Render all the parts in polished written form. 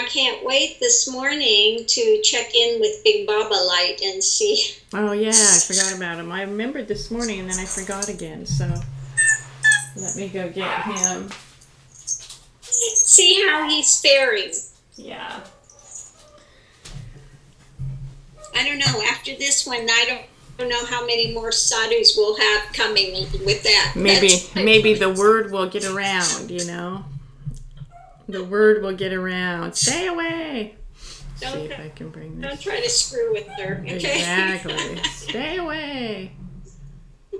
I can't wait this morning to check in with Big Baba Light and Oh yeah, I forgot about him. I remembered this morning and then I forgot again. So let me go get him. see how he's faring. Yeah. I don't know. After this one, I don't know how many more sadhus we'll have coming with that. Maybe the word will get around. The word will get around. Stay away. See if I can bring this. Don't try to screw with her. Okay? Exactly. Stay away.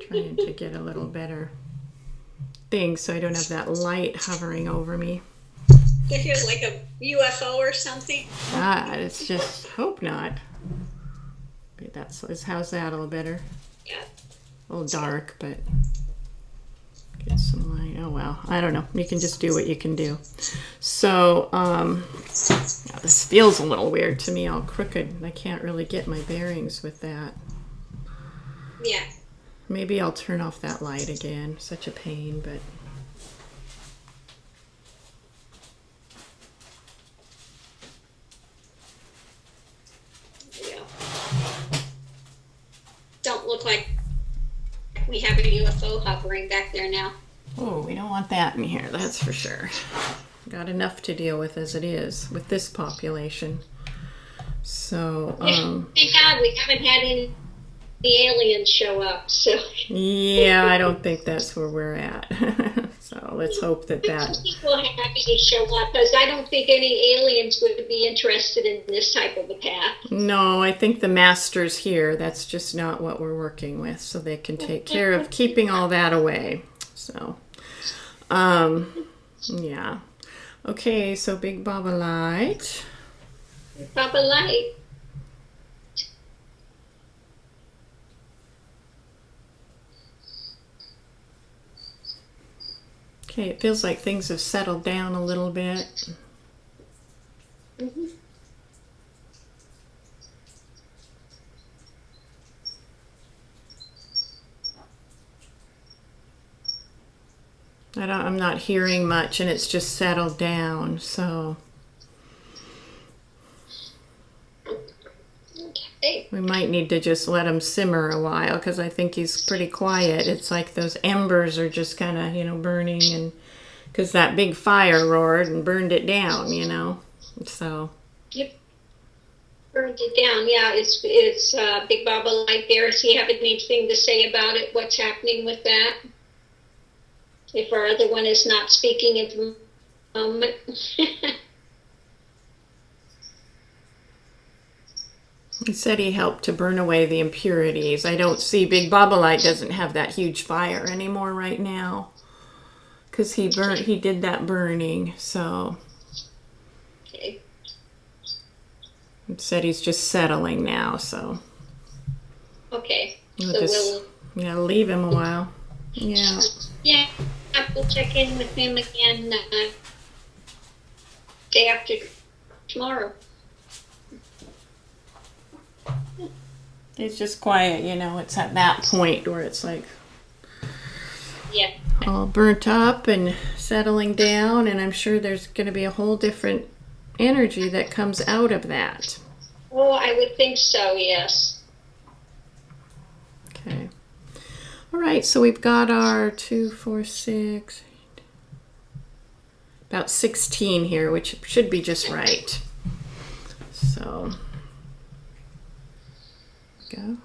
Trying to get a little better thing so I don't have that light hovering over me. If you're like a UFO or something. It's just hope not. How's that a little better? Yeah. A little dark, but get some light. Oh well, I don't know. You can just do what you can do. So this feels a little weird to me, all crooked. I can't really get my bearings with that. Yeah. Maybe I'll turn off that light again. Such a pain, but. Don't look like we have a UFO hovering back there now. Oh, we don't want that in here, that's for sure. Got enough to deal with as it is with this population. So, thank God we haven't had any aliens show up. So yeah, I don't think that's where we're at. So let's hope that people are happy to show up because I don't think any aliens would be interested in this type of a path. No, I think the master's here. That's just not what we're working with, so they can take care of keeping all that away. So, yeah. Okay, so Big Baba Light. Baba Light. Okay, it feels like things have settled down a little bit. Mm-hmm. I'm not hearing much, and it's just settled down, so okay. We might need to just let him simmer a while because I think he's pretty quiet. It's like those embers are just kind of, burning, and because that big fire roared and burned it down, so. Yep. Burned it down. Yeah, it's Big Baba Light there. Does he have anything to say about it? What's happening with that? If our other one is not speaking at the moment. He said he helped to burn away the impurities. I don't see Big Baba Light doesn't have that huge fire anymore right now because he did that burning. So Okay. He said he's just settling now. So okay. We'll leave him a while. Yeah. Yeah. We'll check in with him again day after tomorrow. It's just quiet, it's at that point where it's like all burnt up and settling down, and I'm sure there's going to be a whole different energy that comes out of that. Oh, I would think so, yes. Okay. All right, so we've got our 2, 4, 6, 8, about 16 here, which should be just right. So, go.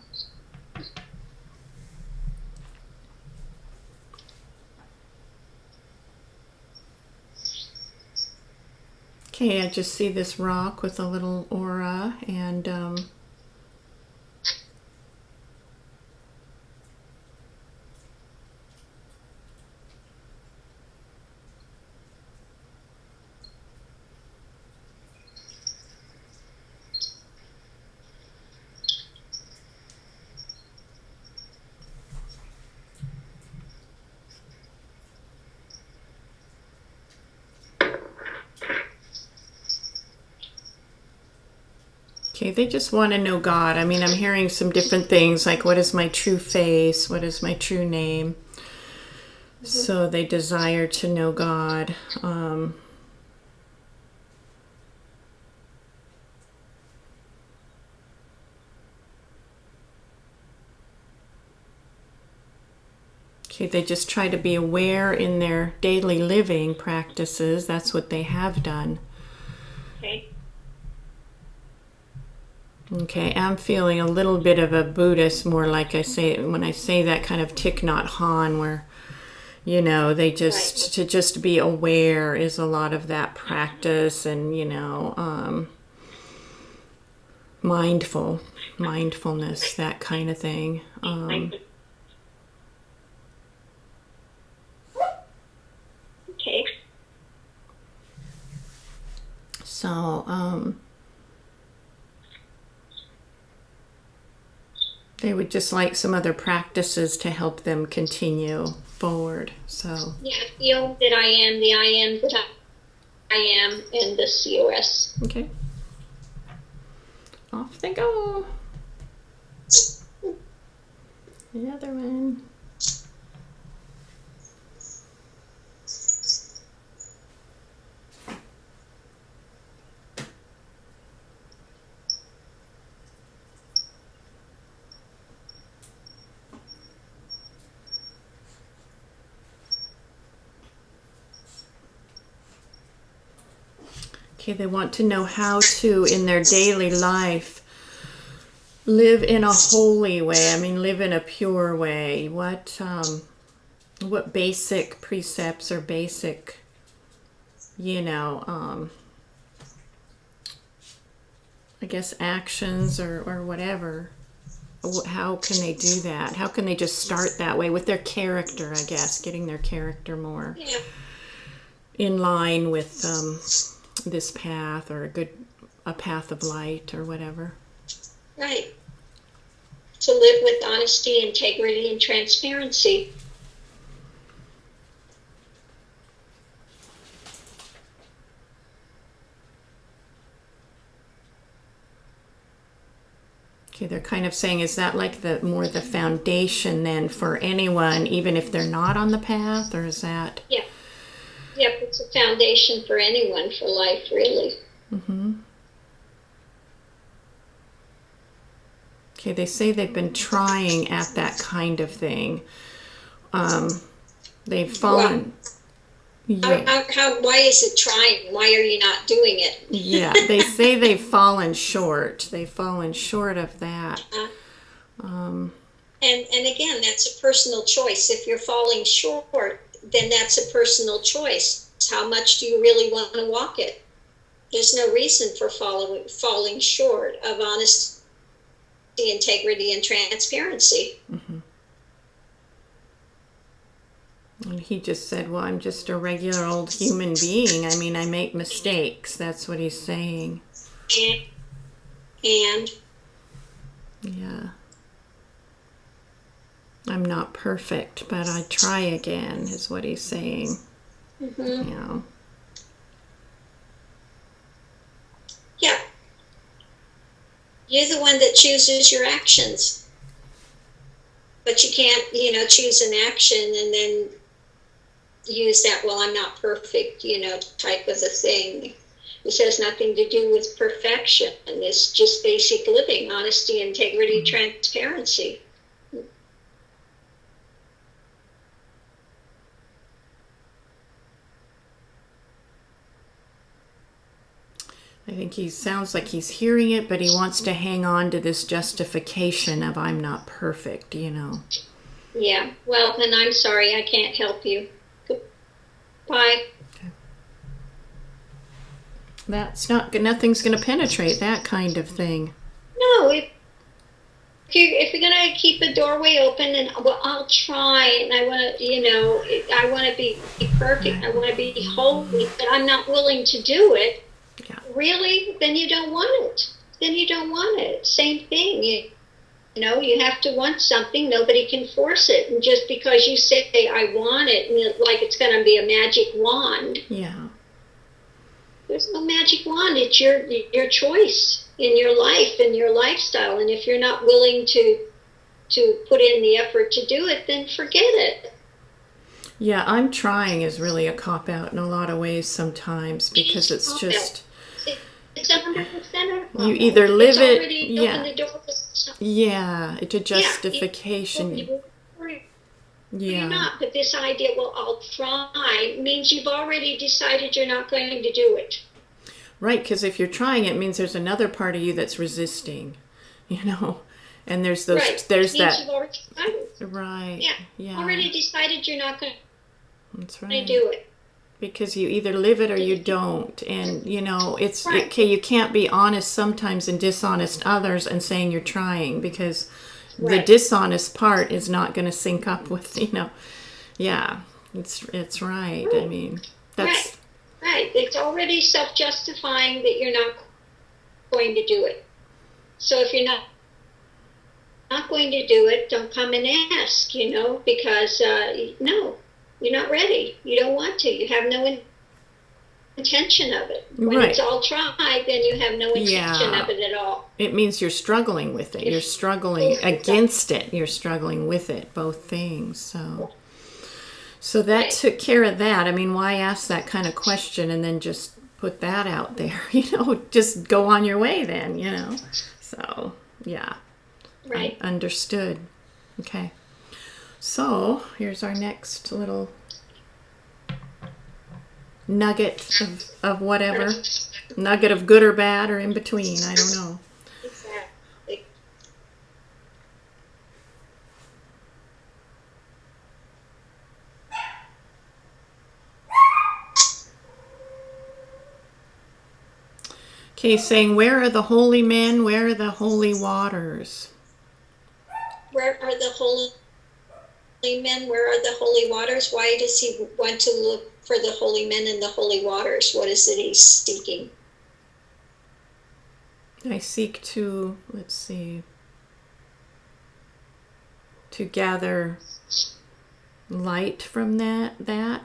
Okay, I just see this rock with a little aura, and okay, they just want to know God. I mean, I'm hearing some different things, like what is my true face? What is my true name? Mm-hmm. So they desire to know God. Okay, they just try to be aware in their daily living practices. That's what they have done. Okay. Okay, I'm feeling a little bit of a Buddhist, more like I say when I say that, kind of Thich Nhat Hanh, where they just to just be aware is a lot of that practice, and mindfulness, that kind of thing. Okay. So they would just like some other practices to help them continue forward. So Yeah, the O that I am, the I am that I am, and the COS. okay, off they go. The other one. Okay, they want to know how to, in their daily life, live in a holy way. I mean, live in a pure way. What basic precepts or basic, I guess actions or whatever. How can they do that? How can they just start that way with their character, I guess, getting their character more in line with this path, or a path of light, or whatever. Right. To live with honesty, integrity, and transparency. Okay, they're kind of saying, is that like the foundation then for anyone, even if they're not on the path, or is that? Yeah. Yep, it's a foundation for anyone for life, really. Mm-hmm. Okay, they say they've been trying at that kind of thing. They've fallen. Well, why is it trying? Why are you not doing it? Yeah, they say they've fallen short. They've fallen short of that. And again, that's a personal choice. If you're falling short, then that's a personal choice. How much do you really want to walk it? There's no reason for falling short of honesty, integrity, and transparency. Mm-hmm. And he just said, well, I'm just a regular old human being. I mean, I make mistakes. That's what he's saying. And? Yeah. I'm not perfect, but I try again, is what he's saying. Mm-hmm. Yeah. Yeah. You're the one that chooses your actions. But you can't, choose an action and then use that, well, I'm not perfect, type of a thing. This has nothing to do with perfection. It's just basic living, honesty, integrity, transparency. I think he sounds like he's hearing it, but he wants to hang on to this justification of I'm not perfect, Yeah, well, then I'm sorry, I can't help you. Goodbye. Okay. Nothing's going to penetrate that kind of thing. No, if you're going to keep the doorway open, and well, I'll try, and I want to, I want to be perfect, I want to be holy, but I'm not willing to do it. Yeah. Really? Then you don't want it. Then you don't want it. Same thing. You have to want something. Nobody can force it. And just because you say, I want it, like it's going to be a magic wand. Yeah. There's no magic wand. It's your choice in your life and your lifestyle. And if you're not willing to put in the effort to do it, then forget it. Yeah, I'm trying is really a cop-out in a lot of ways sometimes, because it's just... It's 100%. You either live it... Yeah. Yeah, it's a justification. Yeah. You're not, but this idea, well, I'll try, means you've already decided you're not going to do it. Right, because if you're trying, it means there's another part of you that's resisting, you know, and there's those, Right. there's It means that. you've already decided. Right. Yeah. Yeah. Already decided you're not going That's to right. do it. Because you either live it or you don't, and you know it's Right. okay. You can't be honest sometimes and dishonest others and saying you're trying, because the Right. dishonest part is not going to sync up with, you know. Yeah, it's right. I mean, that's Right. It's already self-justifying that you're not going to do it. So if you're not going to do it, don't come and ask, you know, because no, you're not ready. You don't want to. You have no intention of it. When Right. it's all tried, then you have no intention Yeah. of it at all. it means you're struggling with it. You're struggling against it. You're struggling with it. Both things. So that Right. took care of that. I mean, why ask that kind of question and then just put that out there? You know, just go on your way then, you know. So, yeah. Right. Understood. Okay. So, here's our next little nugget of whatever. Nugget of good or bad or in between. I don't know. Exactly. Okay, saying, where are the holy men? Where are the holy waters? Where are the holy men? Where are the holy waters? Why does he want to look for the holy men in the holy waters? What is it he's seeking? I seek to, let's see, to gather light from that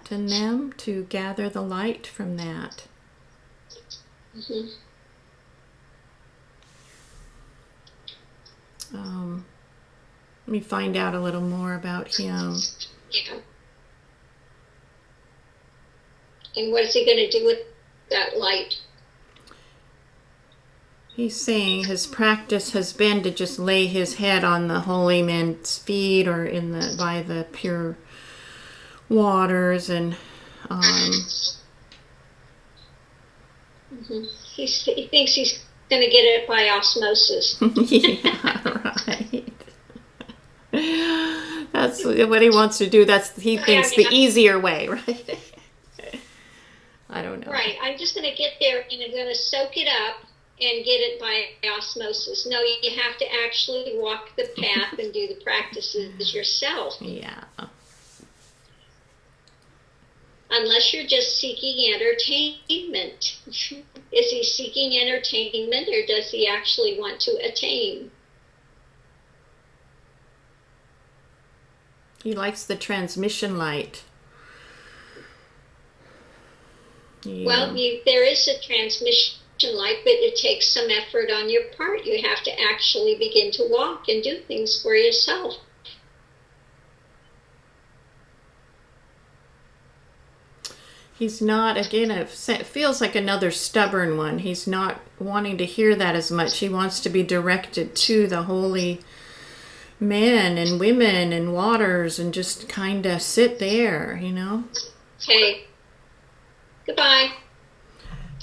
and them, to gather the light from that. Mm-hmm. Let me find out a little more about him. Yeah. And what is he going to do with that light? He's saying his practice has been to just lay his head on the holy man's feet or by the pure waters, and Mm-hmm. He thinks he's going to get it by osmosis. yeah, right. That's what he wants to do. He thinks the easier way, right? I don't know. Right. I'm just going to get there and I'm going to soak it up and get it by osmosis. No, you have to actually walk the path and do the practices yourself. Yeah. Unless you're just seeking entertainment. Is he seeking entertainment or does he actually want to attain? He likes the transmission light. Yeah. Well, there is a transmission light, but it takes some effort on your part. You have to actually begin to walk and do things for yourself. He's not, again, it feels like another stubborn one. He's not wanting to hear that as much. He wants to be directed to the holy men and women and waters and just kind of sit there, you know? Okay. Goodbye.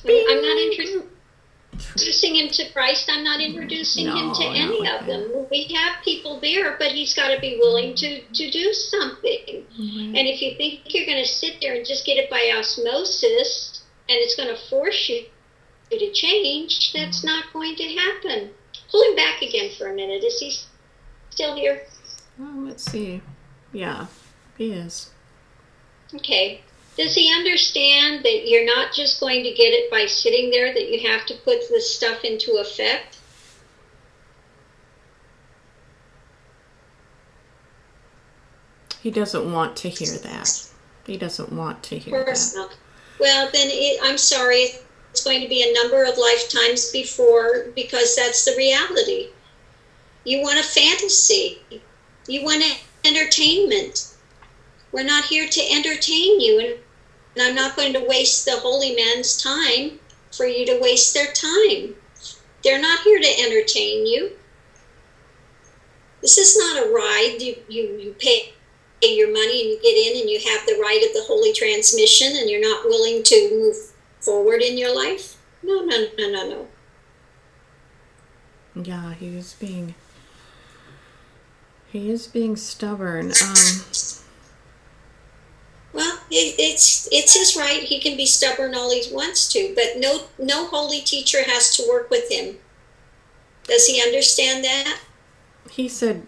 I'm not introducing him to Christ. I'm not introducing him to any of them. We have people there, but he's got to be willing to do something. Mm-hmm. And if you think you're going to sit there and just get it by osmosis and it's going to force you to change, that's not going to happen. Pull him back again for a minute. Is he still here? Well, let's see. Yeah, he is. Okay. Does he understand that you're not just going to get it by sitting there, that you have to put this stuff into effect? He doesn't want to hear that. He doesn't want to hear that. Not. Well, then I'm sorry. It's going to be a number of lifetimes before, because that's the reality. You want a fantasy. You want entertainment. We're not here to entertain you, and I'm not going to waste the holy man's time for you to waste their time. They're not here to entertain you. This is not a ride you pay your money and you get in and you have the right of the holy transmission and you're not willing to move forward in your life? No, no, no, no, no. Yeah, he is being stubborn. Well, it's his right. He can be stubborn all he wants to, but no holy teacher has to work with him. Does he understand that? He said,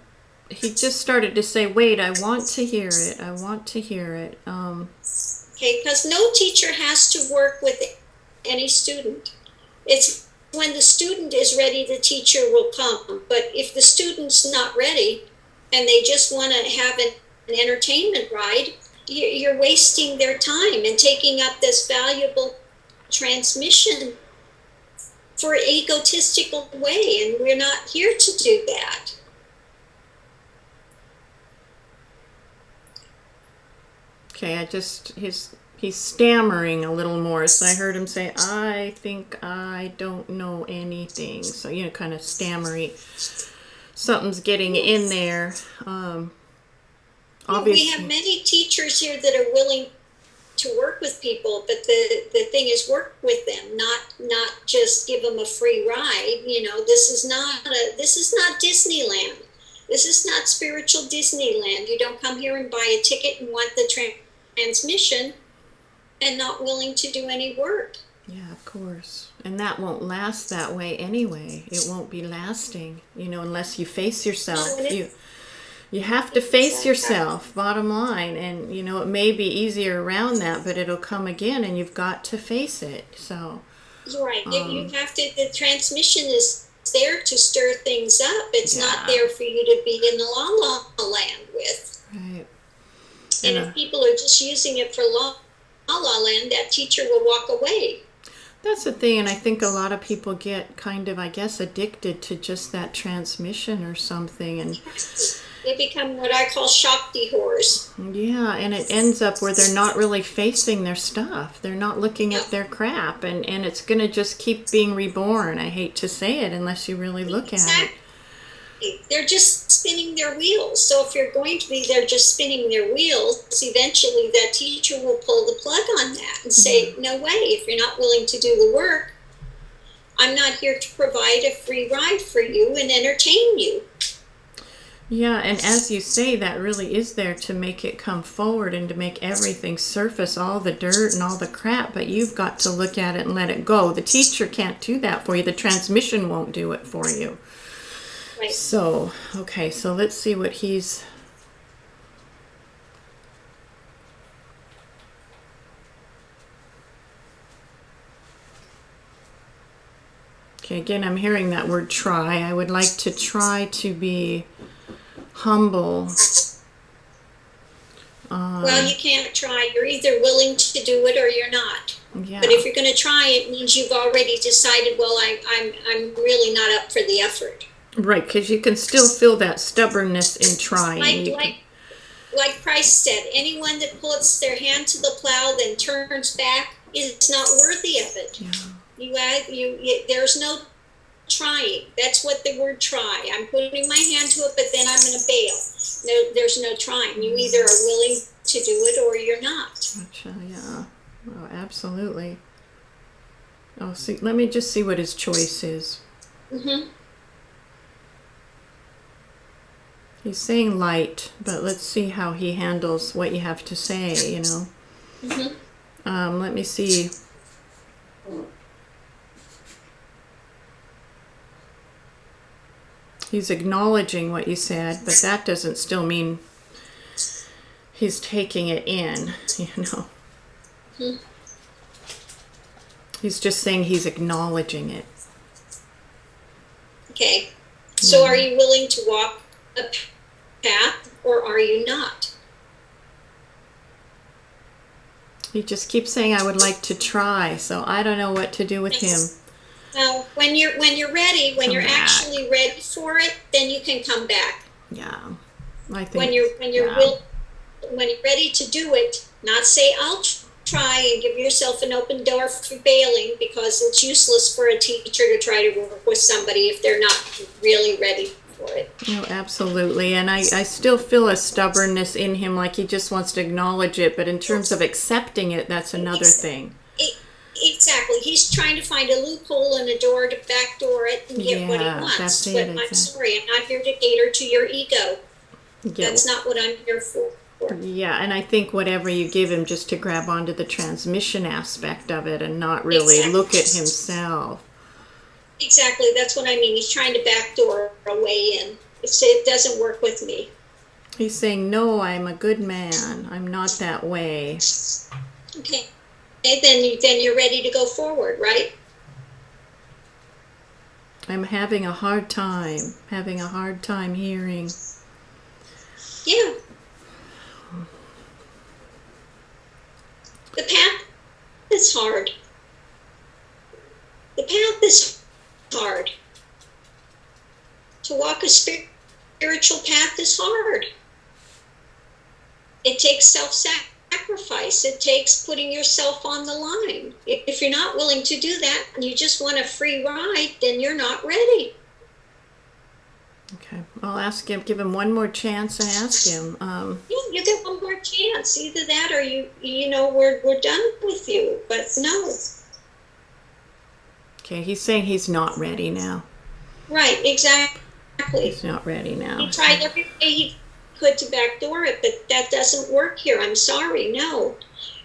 he just started to say, wait, I want to hear it. I want to hear it. Okay, because no teacher has to work with any student. It's when the student is ready, the teacher will come. But if the student's not ready and they just want to have an entertainment ride, you're wasting their time and taking up this valuable transmission for an egotistical way, and we're not here to do that. Okay, he's stammering a little more, so I heard him say, I think I don't know anything. So, kind of stammery. Something's getting in there. Obviously. We have many teachers here that are willing to work with people, but the thing is, work with them, not just give them a free ride. This is not Disneyland. This is not spiritual Disneyland. You don't come here and buy a ticket and want the transmission and not willing to do any work. Yeah, of course. And that won't last that way anyway. It won't be lasting, unless you face yourself. You have to face yourself, bottom line. And, it may be easier around that, but it'll come again and you've got to face it. So, you're right. You have to, the transmission is there to stir things up. It's not there for you to be in the la land with. Right. And if people are just using it for la land, that teacher will walk away. That's the thing, and I think a lot of people get kind of, I guess, addicted to just that transmission or something, and they become what I call Shakti whores. Yeah, and it ends up where they're not really facing their stuff. They're not looking at their crap, and it's going to just keep being reborn. I hate to say it unless you really look at it. They're just spinning their wheels. So if you're going to be there just spinning their wheels, eventually that teacher will pull the plug on that and say, no way, if you're not willing to do the work, I'm not here to provide a free ride for you and entertain you. Yeah, and as you say, that really is there to make it come forward and to make everything surface, all the dirt and all the crap, but you've got to look at it and let it go. The teacher can't do that for you. The transmission won't do it for you. Right. So, okay, so let's see what he's... Okay, again, I'm hearing that word try. I would like to try to be humble. Well, you can't try. You're either willing to do it or you're not. Yeah. But if you're going to try, it means you've already decided, well, I'm really not up for the effort. Right, because you can still feel that stubbornness in trying. Like Christ said, anyone that puts their hand to the plow then turns back is not worthy of it. Yeah. There's no trying. That's what the word try. I'm putting my hand to it, but then I'm going to bail. No, there's no trying. You either are willing to do it or you're not. Gotcha, yeah. Oh, absolutely. Oh, see, let me just see what his choice is. Mm-hmm. He's saying light, but let's see how he handles what you have to say, Mm-hmm. Let me see. He's acknowledging what you said, but that doesn't still mean he's taking it in, Mm-hmm. He's just saying he's acknowledging it. Okay. So are you willing to walk a path or are you not? He just keeps saying, I would like to try, so I don't know what to do with him. Now, when you're ready, when you're actually ready for it, then you can come back. Yeah, I think when you're ready to do it, not say I'll try and give yourself an open door for bailing, because it's useless for a teacher to try to work with somebody if they're not really ready for it. No, absolutely. And I still feel a stubbornness in him, like he just wants to acknowledge it. But in terms of accepting it, that's another thing. Exactly. He's trying to find a loophole and a door to backdoor it and get what he wants. That's it, But I'm exactly. sorry, I'm not here to cater to your ego. Yeah. That's not what I'm here for. Yeah, and I think whatever you give him, just to grab onto the transmission aspect of it and not really look at himself. Exactly, that's what I mean. He's trying to backdoor a way in. It doesn't work with me. He's saying, no, I'm a good man. I'm not that way. Okay, then you're ready to go forward, right? I'm having a hard time hearing. Yeah. The path is hard. The path is hard. To walk a spiritual path is hard. It takes self-sacrifice. It takes putting yourself on the line. If you're not willing to do that and you just want a free ride, then you're not ready. Okay, I'll ask him, give him one more chance and ask him. Yeah, you get one more chance. Either that or we're done with you. But no. Okay, he's saying he's not ready now. Right, exactly. He's not ready now. He tried every way he could to backdoor it, but that doesn't work here. I'm sorry, no.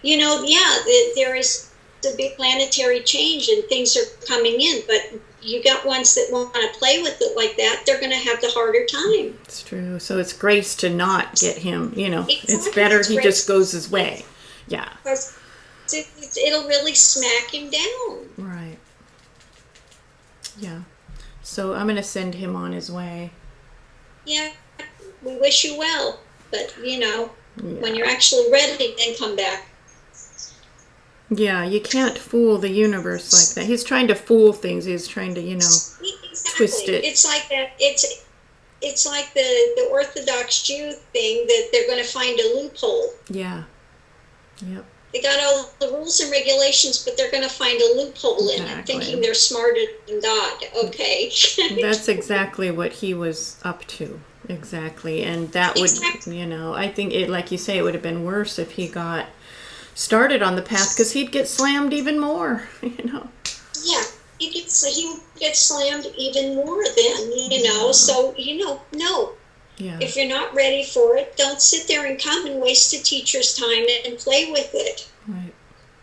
There is a big planetary change and things are coming in, but you got ones that want to play with it like that, they're going to have the harder time. It's true. So it's grace to not get him, Exactly. It's better he just goes his way. Yeah. It'll really smack him down. Right. Yeah. So I'm going to send him on his way. Yeah, we wish you well, but when you're actually ready, then come back. Yeah, you can't fool the universe like that. He's trying to fool things. He's trying to, Exactly. twist it. It's like that. It's like the Orthodox Jew thing that they're going to find a loophole. Yeah. Yep. They got all the rules and regulations, but they're going to find a loophole in it, thinking they're smarter than God. Okay. That's exactly what he was up to. Exactly. And that would, I think it, like you say, it would have been worse if he got started on the path, because he'd get slammed even more, Yeah, he would get slammed even more then, so, no. Yeah. If you're not ready for it, don't sit there and come and waste a teacher's time and play with it. Right.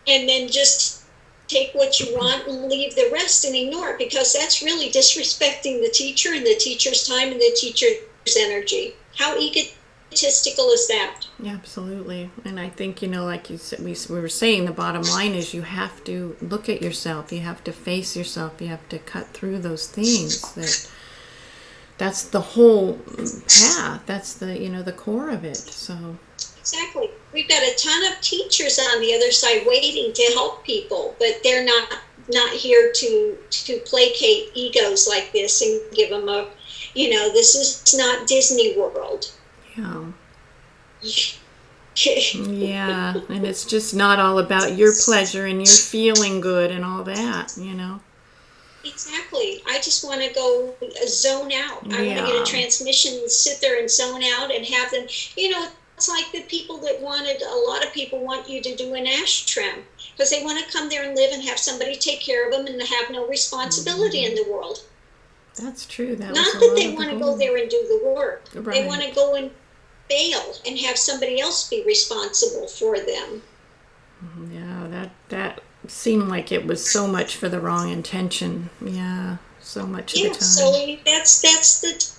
And then just take what you want and leave the rest and ignore it, because that's really disrespecting the teacher and the teacher's time and the teacher's energy. How egotistical is that? Yeah, absolutely. And I think, like you said, we were saying, the bottom line is you have to look at yourself. You have to face yourself. You have to cut through those things. That's the whole path. That's the, the core of it. So exactly. We've got a ton of teachers on the other side waiting to help people, but they're not here to placate egos like this and give them a, this is not Disney World. Yeah. Yeah, and it's just not all about your pleasure and your feeling good and all that, Exactly. I just want to go zone out. I want to get a transmission and sit there and zone out and have them, it's like the people that a lot of people want you to do an ashram because they want to come there and live and have somebody take care of them and have no responsibility in the world. That's true. Not that they want to go there and do the work. Right. They want to go and fail and have somebody else be responsible for them. Yeah, that seemed like it was so much for the wrong intention. Yeah, so much of the time. So that's the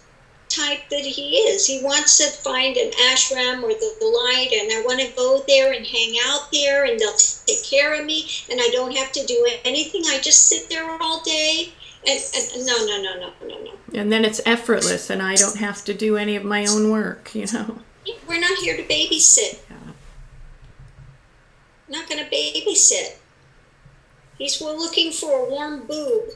type that he is. He wants to find an ashram or the light, and I want to go there and hang out there, and they'll take care of me, and I don't have to do anything. I just sit there all day. And no. And then it's effortless, and I don't have to do any of my own work, We're not here to babysit. Yeah. I'm not going to babysit. We're looking for a warm boob.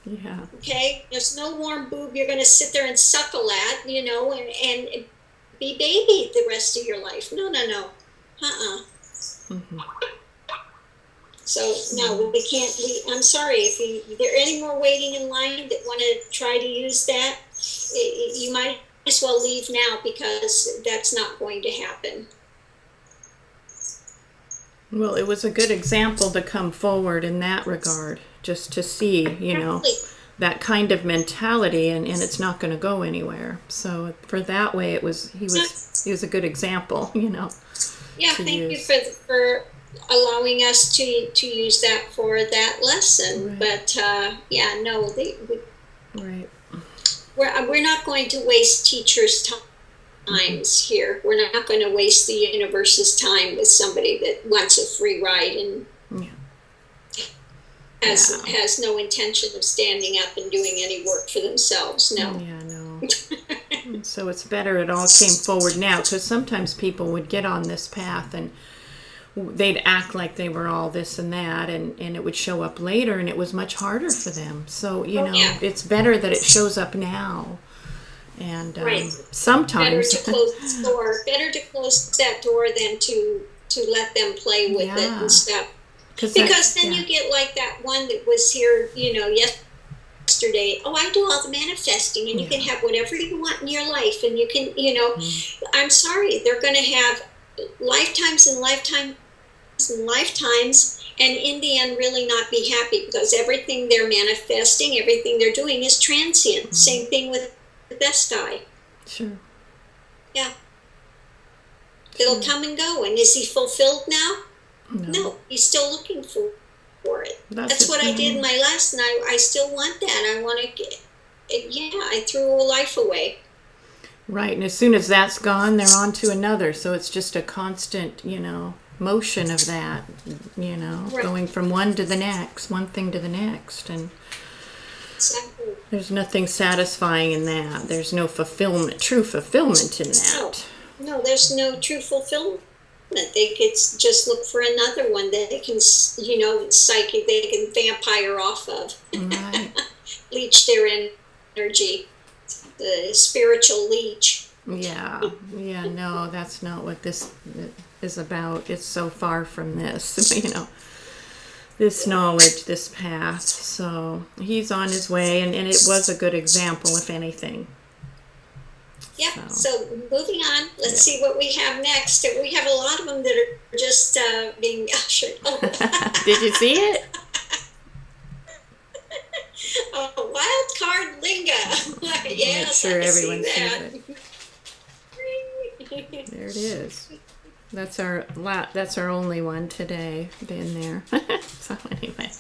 Yeah. Okay? There's no warm boob you're going to sit there and suckle at, and be baby the rest of your life. No. Mm-hmm. So, no, we can't. I'm sorry. If there are any more waiting in line that want to try to use that, you might as well leave now, because that's not going to happen. Well, it was a good example to come forward in that regard, just to see, that kind of mentality, and it's not going to go anywhere. So for that way, he was a good example, Yeah, to thank you use. for allowing us to use that for that lesson. Right. But yeah, no, Right. we're not going to waste teachers' times here. We're not going to waste the universe's time with somebody that wants a free ride and Yeah. has no intention of standing up and doing any work for themselves. No. Yeah, no. So it's better it all came forward now, because sometimes people would get on this path and they'd act like they were all this and that, and it would show up later, and it was much harder for them. So, Yeah. it's better that it shows up now. And Right. sometimes... Better to close the door. Better to close that door than to let them play with it Yeah. and stuff. 'Cause Because then yeah. you get like that one that was here, yesterday. Oh, I do all the manifesting, and you can have whatever you want in your life, and you can, I'm sorry, they're going to have lifetimes and lifetimes and lifetimes, and in the end really not be happy, because everything they're manifesting, everything they're doing is transient. Same thing with the best eye. Sure. Yeah. It'll come and go. And is he fulfilled now? No, he's still looking for it. That's what I did my last night. I still want that. I want to get, I threw a life away. Right, and as soon as that's gone, they're on to another. So it's just a constant, motion of that, Right. going from one to the next, one thing to the next. And Exactly. there's nothing satisfying in that. There's no true fulfillment in that. No, there's no true fulfillment. They could just look for another one that they can, psychic, they can vampire off of. Right. Leech their energy. The spiritual leech. Yeah, no, that's not what this is about. It's so far from this, this knowledge, this path. So he's on his way, and it was a good example, if anything. Yeah, so moving on, let's see what we have next. We have a lot of them that are just being ushered. Did you see it? Wild card Linga. Yes, Make sure I everyone see sees that. it. There it is. That's our only one today. Been there. So anyway.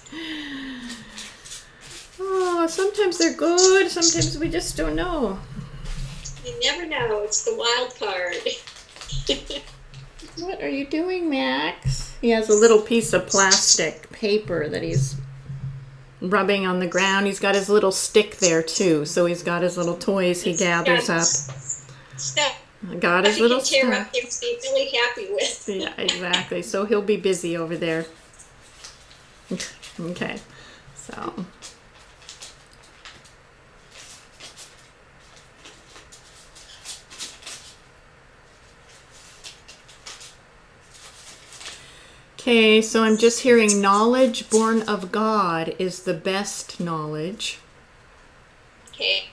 Oh, sometimes they're good. Sometimes we just don't know. You never know. It's the wild card. What are you doing, Max? He has a little piece of plastic paper that he's rubbing on the ground. He's got his little stick there too, so he's got his little toys he gathers up. Stuff Got his he little can tear stuff. up there and be really happy with. Yeah, exactly. So he'll be busy over there. Okay, so. Okay, so I'm just hearing knowledge born of God is the best knowledge. Okay.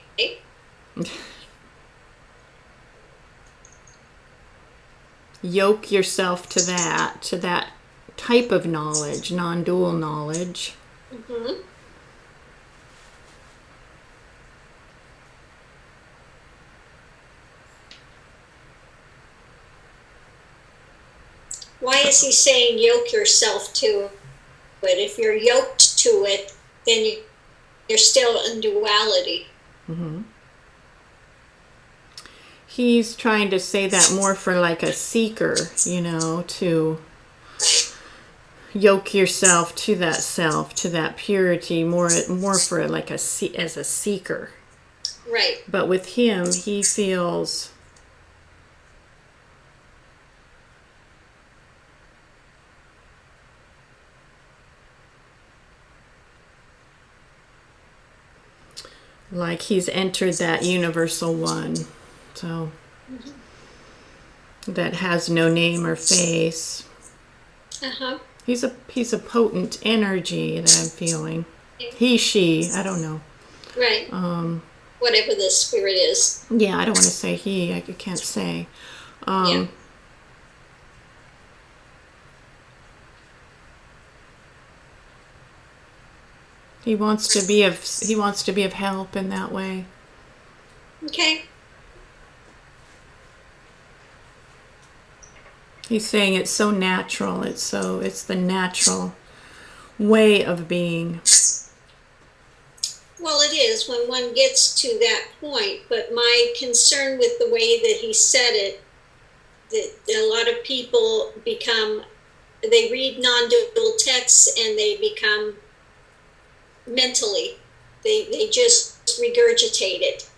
Yoke yourself to that type of knowledge, non-dual knowledge. Mm-hmm. Why is he saying yoke yourself to it? If you're yoked to it, then you're still in duality. Mm-hmm. He's trying to say that more for like a seeker, to yoke yourself to that self, to that purity, more for like as a seeker. Right. But with him, he feels like he's entered that universal one. So that has no name or face. Uh-huh. He's a potent energy that I'm feeling. He, she, I don't know. Right. Well, whatever the spirit is. Yeah, I don't want to say he. I can't say. Yeah. He wants to be of help in that way. Okay. He's saying it's so natural. It's the natural way of being. Well, it is when one gets to that point, but my concern with the way that he said it, that a lot of people they read non-dual texts and they become mentally, they just regurgitate it.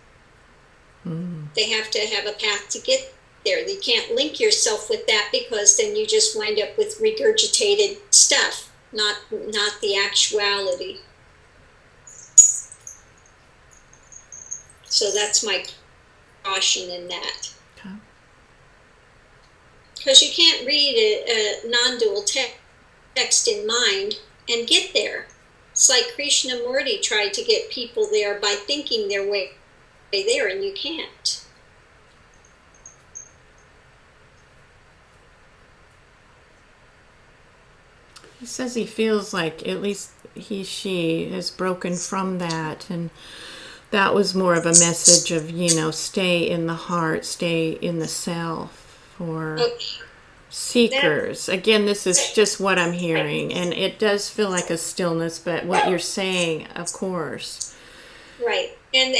They have to have a path to get there. You can't link yourself with that, because then you just wind up with regurgitated stuff, not the actuality. So that's my caution in that. Okay. Because you can't read a non-dual text in mind and get there. It's like Krishnamurti tried to get people there by thinking their way there, and you can't. He says he feels like at least she has broken from that, and that was more of a message of, stay in the heart, stay in the self for seekers. Again, this is just what I'm hearing, and it does feel like a stillness, but what you're saying, of course. Right. And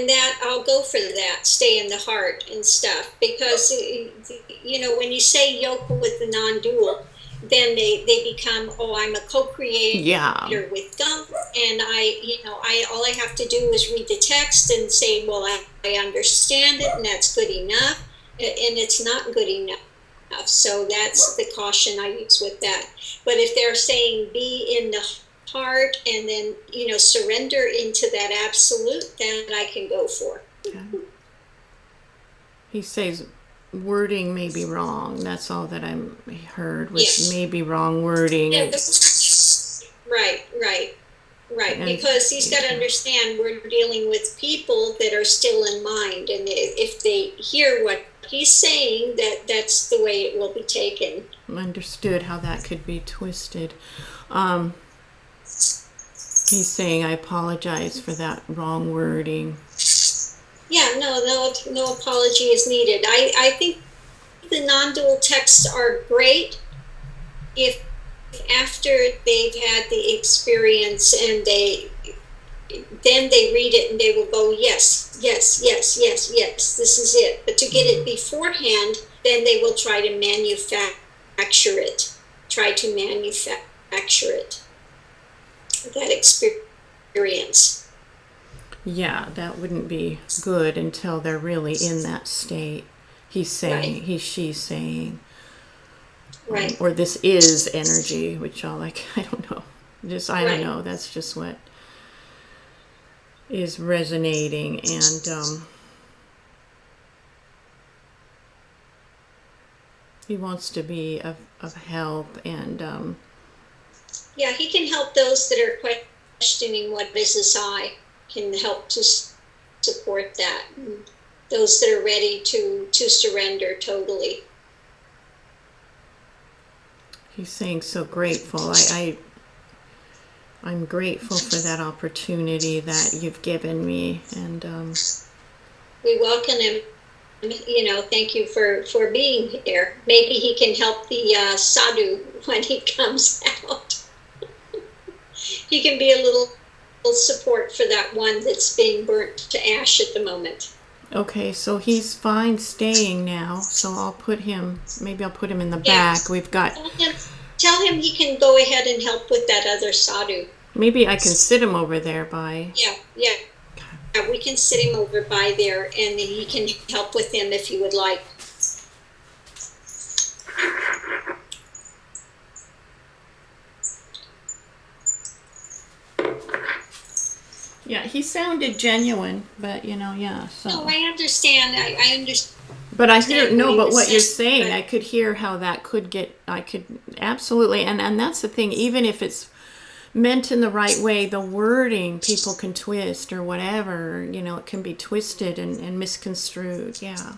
that, I'll go for that, stay in the heart and stuff, because, when you say yoke with the non-dual, then they become, I'm a co-creator with God, and all I have to do is read the text and say, well, I understand it, and that's good enough, and it's not good enough. So that's the caution I use with that. But if they're saying be in the heart and then, surrender into that absolute, then I can go for. Okay. He says wording may be wrong. That's all that I heard, was maybe wrong wording. Yeah, right. And because he's got to understand we're dealing with people that are still in mind, and if they hear what he's saying, that's the way it will be taken. Understood how that could be twisted. He's saying, I apologize for that wrong wording. Yeah, no apology is needed. I think the non-dual texts are great if after they've had the experience and then they read it and they will go, yes, this is it. But to get it beforehand, then they will try to manufacture it. That experience. Yeah, that wouldn't be good until they're really in that state. He's saying, she's saying. Right. Or this is energy, which I don't know. I don't know. That's just what is resonating. And he wants to be of help. And yeah, he can help those that are questioning what is this I. Can help to support that. And those that are ready to surrender totally. He's saying so grateful. I'm grateful for that opportunity that you've given me, and we welcome him. Thank you for being here. Maybe he can help the sadhu when he comes out. He can be a little support for that one that's being burnt to ash at the moment. Okay, so he's fine staying now, so I'll put him in the back. We've got... Tell him he can go ahead and help with that other sadhu. Maybe I can sit him over there by... Yeah, we can sit him over by there, and he can help with him if you would like. Yeah, he sounded genuine, but so. No, I understand. I understand. But I hear but what you're saying, I could hear how that could get. I could absolutely, and that's the thing. Even if it's meant in the right way, the wording people can twist or whatever, it can be twisted and misconstrued. Yeah.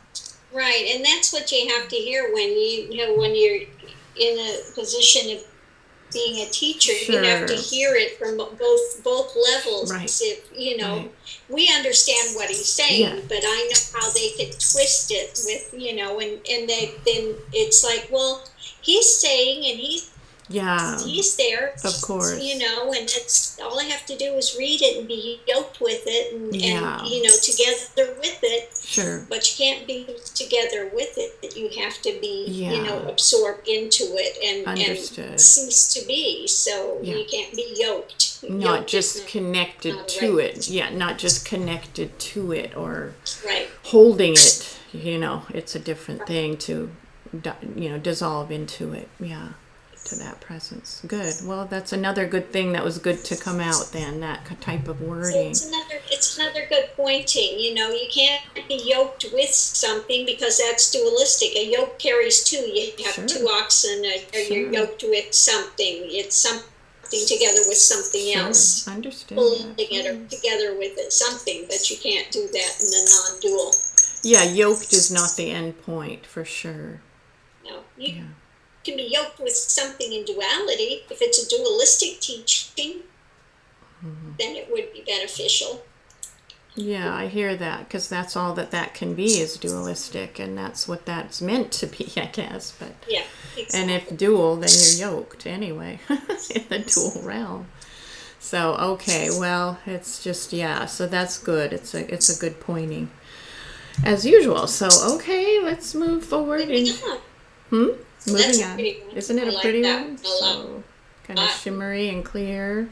Right, and that's what you have to hear when when you're in a position of being a teacher. You have to Sure. hear it from both levels. Right. If Right. we understand what he's Yeah. saying, but I know how they could twist it with and then it's like, well, he's saying, and Yeah. he's there, Of course. and it's all I have to do is read it and be yoked with it, and Yeah. together with it. Sure. But you can't be together with it. You have to be, Yeah. Absorbed into it Understood. and cease to be. So Yeah. you can't be yoked. Not Yoked just is connected not a to right- it. Yeah, not just connected to it or Right. holding it. It's a different thing to, dissolve into it. Yeah, to that presence. Good. Well, that's another good thing that was good to come out then, that type of So wording. it's another good pointing. You can't be yoked with something because that's dualistic. A yoke carries two. You have Sure. two oxen, or you're Sure. yoked with something. It's something together with something Sure. else. Understood. Pulling it Absolutely. or together with it, something, but you can't do that in a non-dual. Yeah, yoked is not the end point for sure. No, you Yeah. can be yoked with something in duality. If it's a dualistic teaching, then it would be beneficial. Yeah, I hear that because that's all that can be is dualistic, and that's what that's meant to be, I guess. But Yeah, and exactly. if dual, then you're yoked anyway in the dual realm. So okay, well, it's just so that's good. It's a good pointing as usual. So okay, let's move forward and Yeah, moving that's a on. pretty one. Isn't it I a like pretty that one? a lot. So kind of shimmery and clear.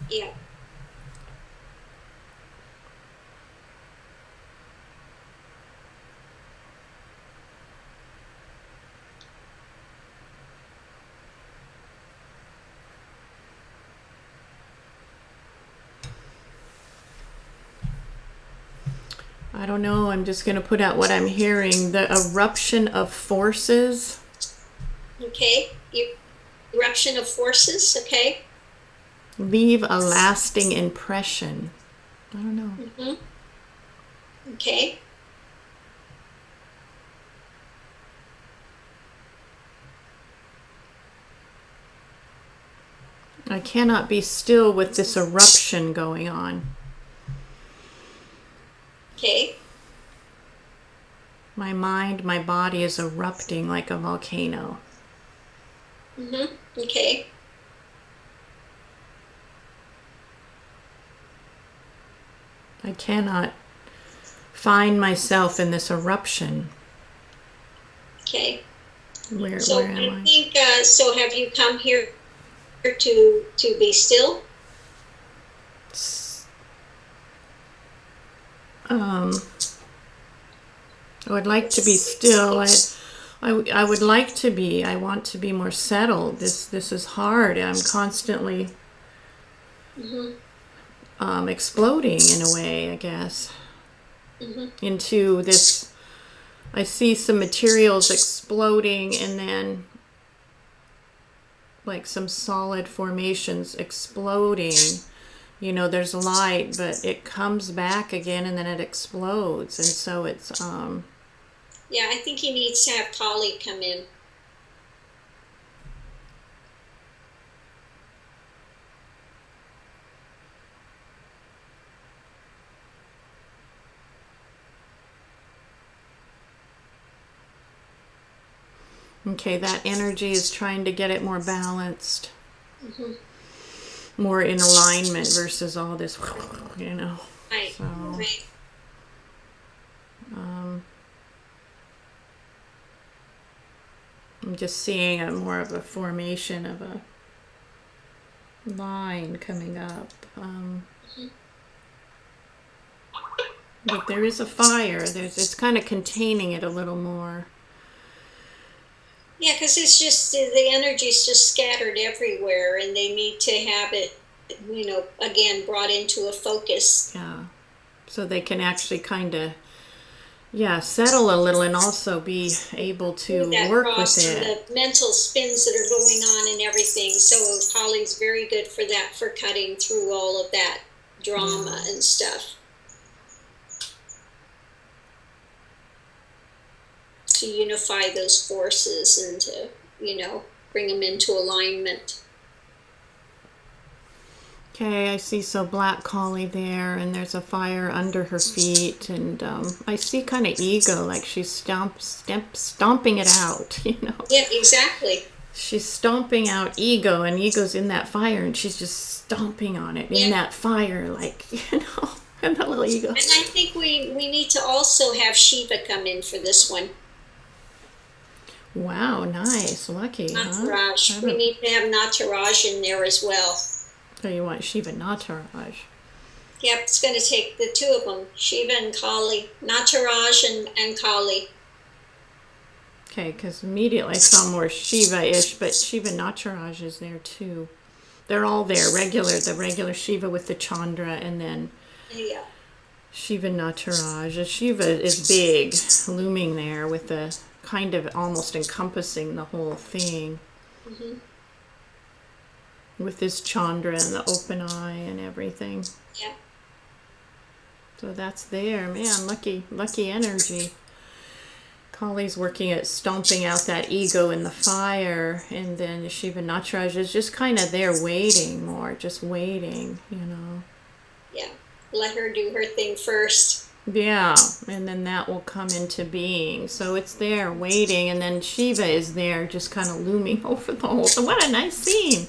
Yeah. I don't know. I'm just going to put out what I'm hearing. The eruption of forces. Okay. Eruption of forces. Okay. Leave a lasting impression. I don't know. Okay. I cannot be still with this eruption going on. Okay. My mind, my body is erupting like a volcano. Okay. I cannot find myself in this eruption. Okay. Where So am I I? think. So have you come here to be still? I would like to be still. I would like to be. I want to be more settled. This is hard. I'm constantly exploding in a way, I guess, into this. I see some materials exploding and then like some solid formations exploding. There's light, but it comes back again and then it explodes. And so it's, Yeah, I think he needs to have Polly come in. okay, that energy is trying to get it more balanced, more in alignment versus all this, Right. So, Right. I'm just seeing more of a formation of a line coming up. But there is a fire. It's kind of containing it a little more. Yeah, because it's just the energy's just scattered everywhere, and they need to have it, again brought into a focus. Yeah. So they can actually kind of yeah, settle a little and also be able to That work with cross and it. the mental spins that are going on and everything. So Holly's very good for that, for cutting through all of that drama and stuff. To unify those forces and to, bring them into alignment. Okay, I see so black collie there, and there's a fire under her feet, and I see kind of ego, like she's stomping it out, you know. Yeah, exactly. She's stomping out ego, and ego's in that fire, and she's just stomping on it in that fire, like, you know, and the little ego. And I think we need to also have Shiva come in for this one. Wow, nice, lucky, Nataraj. Huh? We need to have Nataraj in there as well. So you want Shiva Nataraj. Yep, it's going to take the two of them, Shiva and Kali. Nataraj and Kali. Okay, because immediately I saw more Shiva-ish, but Shiva Nataraj is there too. They're all there, the regular Shiva with the Chandra, and then Shiva Nataraj. The Shiva is big, looming there with the kind of almost encompassing the whole thing. Mm-hmm. With this Chandra and the open eye and everything. Yeah. So that's there. Man, lucky energy. Kali's working at stomping out that ego in the fire, and then Shiva Nataraj is just kind of there waiting more, just waiting, you know. Yeah. Let her do her thing first. Yeah, and then that will come into being. So it's there waiting, and then Shiva is there just kind of looming over the whole. So what a nice scene.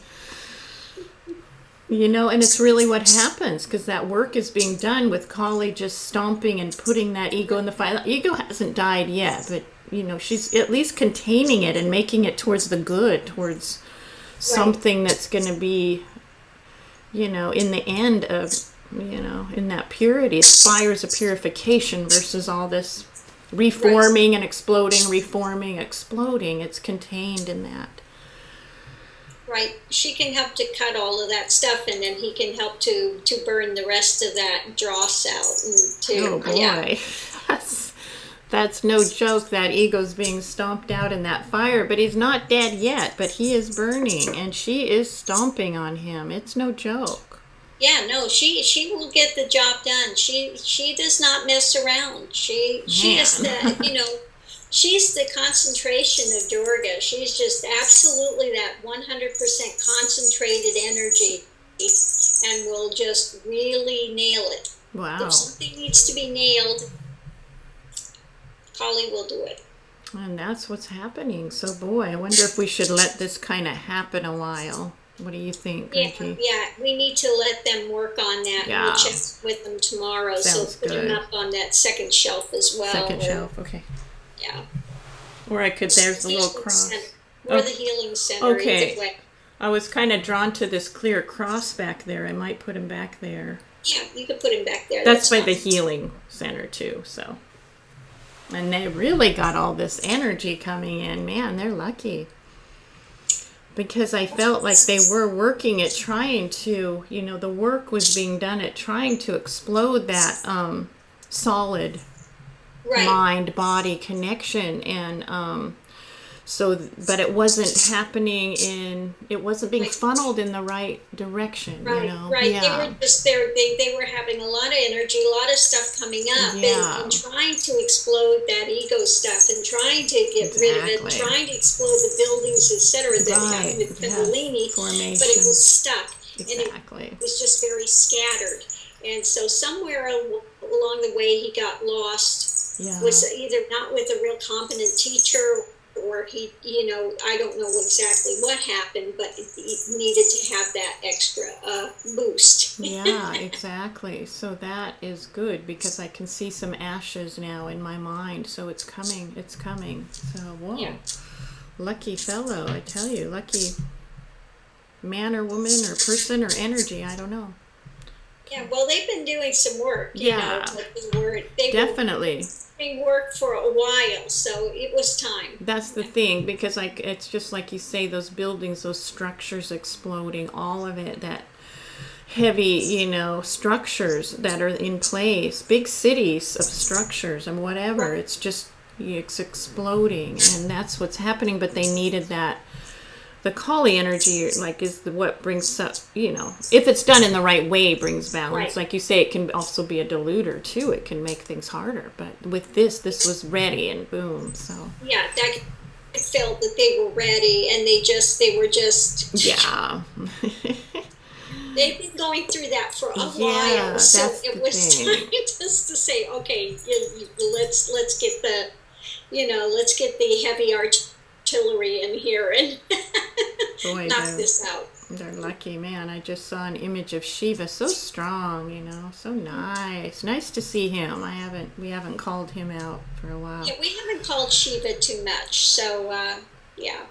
You know, and it's really what happens, because that work is being done with Kali just stomping and putting that ego in the fire. The ego hasn't died yet, but, you know, she's at least containing it and making it towards the good, towards something that's going to be, you know, in the end of, you know, in that purity. Fires of purification versus all this reforming and exploding, reforming, exploding. It's contained in that. Right. She can help to cut all of that stuff, and then he can help to burn the rest of that dross out. And oh boy, that's no joke. That ego's being stomped out in that fire, but he's not dead yet. But he is burning, and she is stomping on him. It's no joke. Yeah, no, she will get the job done. She does not mess around. She is the, you know. She's the concentration of Durga. She's just absolutely that 100% concentrated energy, and will just really nail it. Wow. If something needs to be nailed, Kali will do it. And that's what's happening. So, boy, I wonder if we should let this kind of happen a while. What do you think, Reggie? Yeah, we need to let them work on that. Yeah. We'll check with them tomorrow. Sounds so put good. them up on that second shelf as well. Second shelf, okay. Yeah. Or I could, there's the little cross. Or the healing center. Okay. Either way. I was kind of drawn to this clear cross back there. I might put him back there. Yeah, you could put him back there. That's by fine. the healing center too, so. And they really got all this energy coming in. Man, they're lucky. Because I felt like they were working at trying to, you know, the work was being done at trying to explode that solid mind-body connection. And so, but it wasn't happening it wasn't being funneled in the right direction, you know? Right. Yeah. They were just there. They were having a lot of energy, a lot of stuff coming up, and trying to explode that ego stuff, and trying to get rid of it, trying to explode the buildings, etc. That happened with Kundalini, but it was stuck, and it was just very scattered. And so somewhere along the way, he got lost. Was either not with a real competent teacher, or he, you know, I don't know exactly what happened, but he needed to have that extra boost. Yeah, exactly. So that is good, because I can see some ashes now in my mind. So it's coming. So, whoa. Yeah. Lucky fellow, I tell you. Lucky man or woman or person or energy, I don't know. Yeah, well, they've been doing some work. Definitely. They worked for a while, so it was time. That's the thing, because it's just like you say, those buildings, those structures exploding, all of it, that heavy, structures that are in place, big cities of structures and whatever. It's just, it's exploding, and that's what's happening. But they needed that. The Kali energy, like, is what brings up, if it's done in the right way, brings balance. Right. Like you say, it can also be a diluter too. It can make things harder. But with this was ready and boom. So Yeah, that felt that they were ready, and they were just yeah. they've been going through that for a Yeah, while, so that's it the was thing. time just to say, okay, let's get the let's get the heavy artillery in here and Boy, knock this out. they're lucky, man. I just saw an image of Shiva, so strong, so nice. Nice to see him. We haven't called him out for a while. Yeah, we haven't called Shiva too much, so yeah,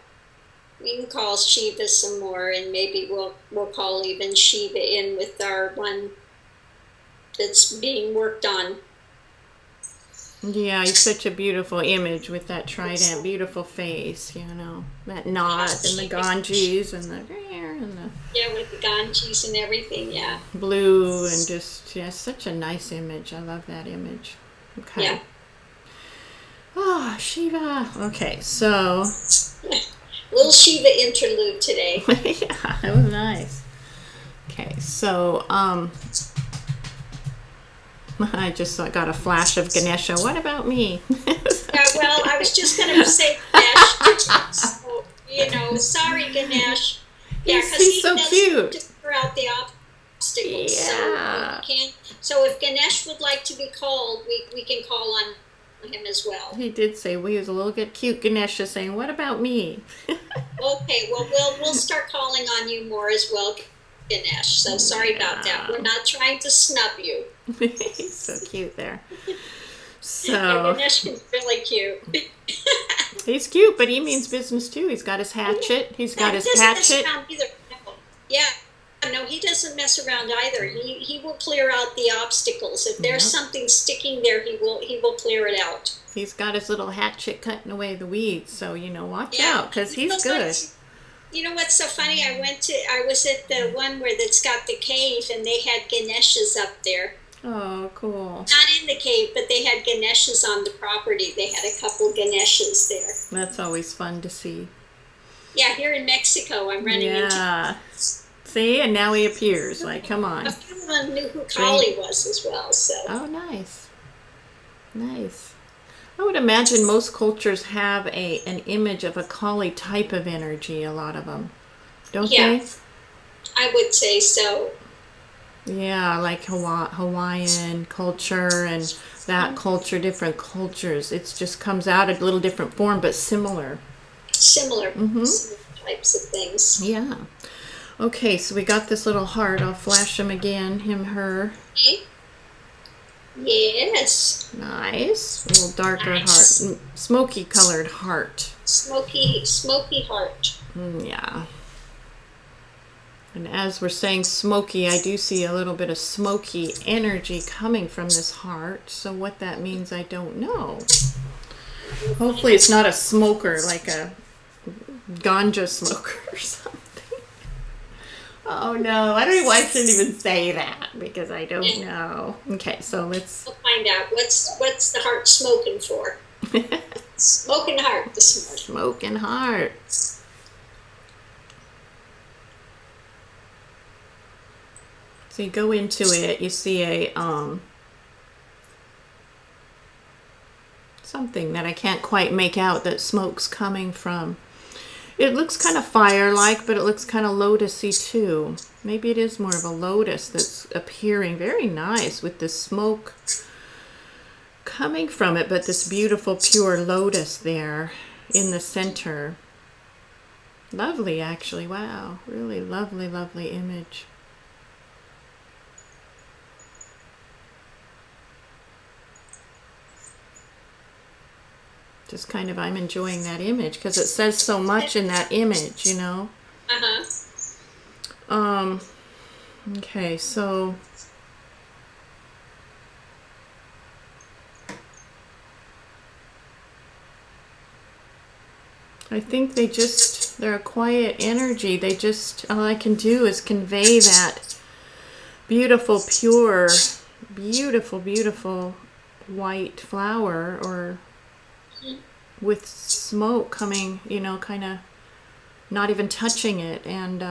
we can call Shiva some more, and maybe we'll call even Shiva in with our one that's being worked on. Yeah, he's such a beautiful image with that trident, beautiful face, that knot and the Ganges and the Yeah, with the Ganges and everything, yeah. blue and just, yeah, such a nice image. I love that image. Okay. Yeah. Oh, Shiva. Okay, so Little Shiva interlude today. yeah, that was nice. Okay, so I just got a flash of Ganesha. What about me? Yeah, well, I was just going to say Ganesh. So, sorry, Ganesh. Yeah, because He's he so does cute. figure out the obstacles. Yeah. So if Ganesh would like to be called, we can call on him as well. He did say, he was a little bit cute, Ganesha, saying, what about me? Okay, well, we'll start calling on you more as well, Ganesh. So sorry about that. We're not trying to snub you. He's so cute there. Yeah, So Ganesh is really cute. he's cute, but he means business too. He's got his hatchet. He's got his He doesn't mess hatchet. around either. No. Yeah. No, he doesn't mess around either. He will clear out the obstacles. If there's Yep. something sticking there, he will clear it out. He's got his little hatchet cutting away the weeds. So, watch Yeah. out, because he's Those good. ones- You know what's so funny? I was at the one where that's got the cave, and they had Ganeshas up there. Oh, cool. Not in the cave, but they had Ganeshas on the property. They had a couple Ganeshas there. That's always fun to see. Yeah, here in Mexico, I'm running into. Yeah. See, and now he appears. Like, come on. A few of them knew who Kali was as well. So Oh, nice. Nice. I would imagine most cultures have an image of a Kali type of energy, a lot of them. Don't Yeah. they? I would say so. Yeah, like Hawaiian culture and that culture, different cultures. It just comes out a little different form, but similar. Similar types of things. Yeah. Okay, so we got this little heart. I'll flash him again. Him, her. Okay. Yes. Nice. A little darker Nice. heart. Smoky colored heart. Smoky heart. Yeah. And as we're saying smoky, I do see a little bit of smoky energy coming from this heart. So what that means, I don't know. Hopefully it's not a smoker, like a ganja smoker or something. Oh no, I don't know why I shouldn't even say that because I don't know. Okay, so let's We'll find out what's the heart smoking for. Smoking heart this morning. smoking heart. So you go into it, you see a something that I can't quite make out that smoke's coming from. It looks kind of fire-like, but it looks kind of lotusy too. Maybe it is more of a lotus that's appearing. Very nice with the smoke coming from it, but this beautiful pure lotus there in the center. Lovely, actually. Wow. Really lovely, lovely image. Just kind of, I'm enjoying that image because it says so much in that image, you know. Okay, so I think they're a quiet energy. All I can do is convey that beautiful, pure, beautiful, beautiful white flower, or with smoke coming, kind of not even touching it. And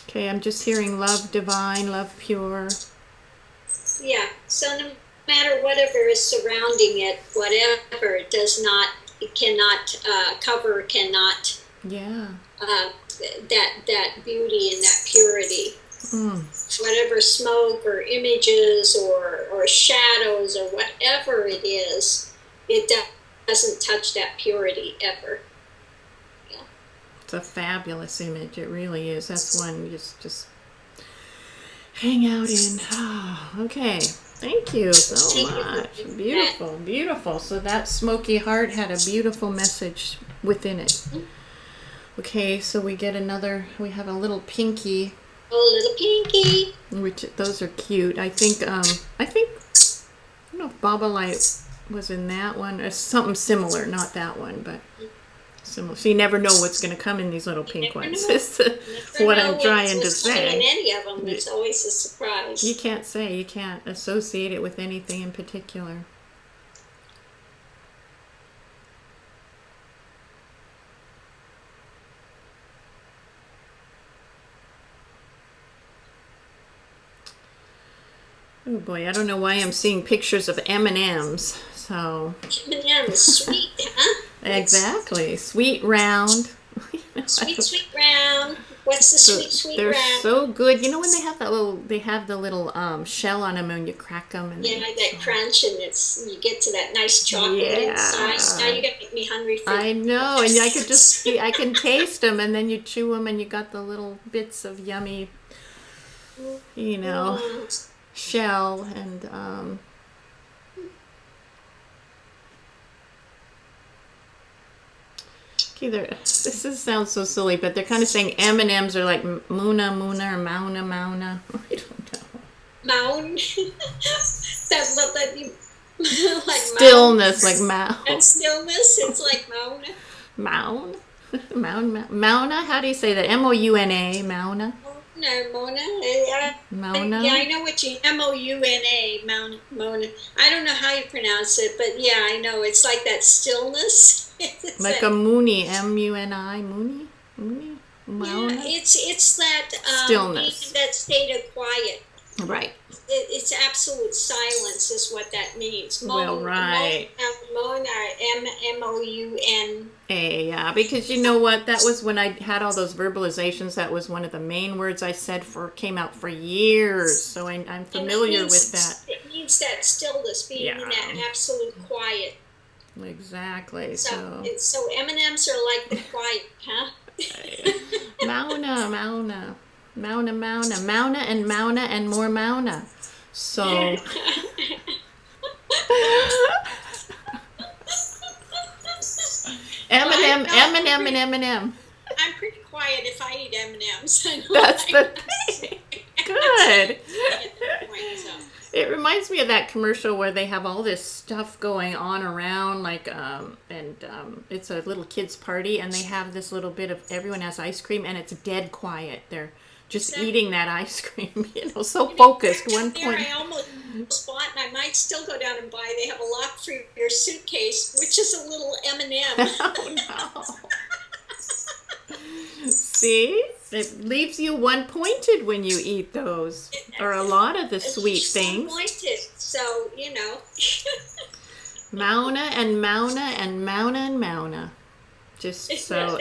okay, I'm just hearing love divine, love pure. Yeah. So no matter whatever is surrounding it, whatever, it cannot cover, cannot Yeah. that beauty and that purity. Mm. Whatever smoke or images or shadows or whatever it is, it doesn't touch that purity ever. Yeah. It's a fabulous image. It really is. That's one you just hang out in. Oh, okay. Thank you so much. Beautiful, beautiful. So that smoky heart had a beautiful message within it. Okay, so we have a little pinky. Oh, little pinky. Which, those are cute. I don't know if Baba Light was in that one, or something similar, not that one, but similar. So you never know what's going to come in these little pink ones. Is what I'm trying to say. In any of them, it's always a surprise. You can't associate it with anything in particular. Oh boy, I don't know why I'm seeing pictures of M&Ms. So M&Ms, sweet, huh? Exactly, sweet round. Sweet round. What's the sweet they're round? They're so good. You know when they have the little shell on them and you crack them and that crunch, and you get to that nice chocolate inside. Now you got to make me hungry for I know, and I can taste them, and then you chew them and you got the little bits of yummy, shell and okay, sounds so silly, but they're kind of saying M&Ms are like Muna or Mauna. I don't know. Mound. Like stillness, like Mao. And stillness, it's like Mauna. Mauna. How do you say that? Mouna. Mauna. No, Mona. Mauna. Yeah, I know what you Mouna. Mona. I don't know how you pronounce it, but yeah, I know it's like that stillness. Like a Muni, Muni, Muni, Mauna. Yeah, it's that stillness, that state of quiet. Right. It's absolute silence, is what that means. Well, right. Mouna, M-O-U-N. Yeah, because you know what? That was when I had all those verbalizations. That was one of the main words I said came out for years. So I'm familiar with that. It means that stillness, being in that absolute quiet. Exactly. So M&Ms are like the quiet, huh? Mauna, and more Mauna. So M&M and M&M. I'm pretty quiet if I eat M&Ms. That's the thing. Good. It reminds me of that commercial where they have all this stuff going on around, like, it's a little kids' party, and they have this little bit of everyone has ice cream, and it's dead quiet. They're just eating that ice cream, so focused. One point. I almost bought, and I might still go down and buy. They have a lock for your suitcase, which is a little M&M. Oh, no. See? It leaves you one-pointed when you eat those, or a lot of the sweet things. One-pointed, so, Mauna and Mauna and Mauna and Mauna. Just so.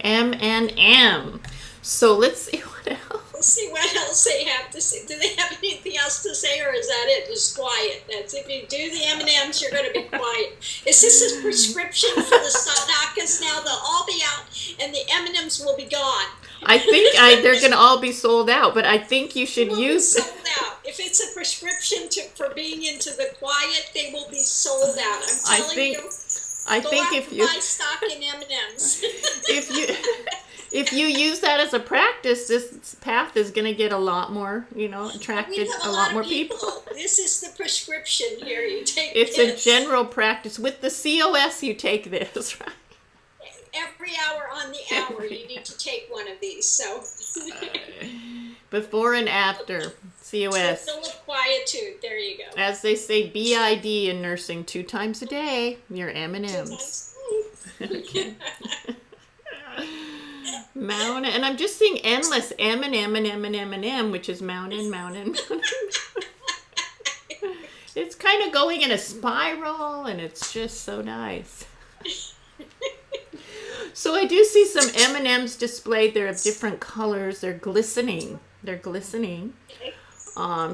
M&M. So let's see what else. Let's see what else they have to say. Do they have anything else to say, or is that it? Just quiet. That's if you do the M&Ms, you're going to be quiet. Is this a prescription for the Sadakas now? They'll all be out, and the M&Ms will be gone. I think they're going to all be sold out, but I think you should use sold out. If it's a prescription for being into the quiet, they will be sold out. I'm telling you. I think if you buy stock in M&Ms. if you use that as a practice, this path is going to get a lot more, attracted We have a a lot lot more of people. people. This is the prescription here. You take It's this. a general practice. With the COS, you take this, right? Every hour on the hour, you need to take one of these. So, Before and after COS. Fill of quietude. There you go. As they say, BID in nursing, 2 times a day. Your M&Ms. Okay. Mountain, and I'm just seeing endless M and M and M and M and M, which is mountain, mountain, mountain. It's kind of going in a spiral, and it's just so nice. So I do see some M&Ms displayed. They're of different colors. They're glistening.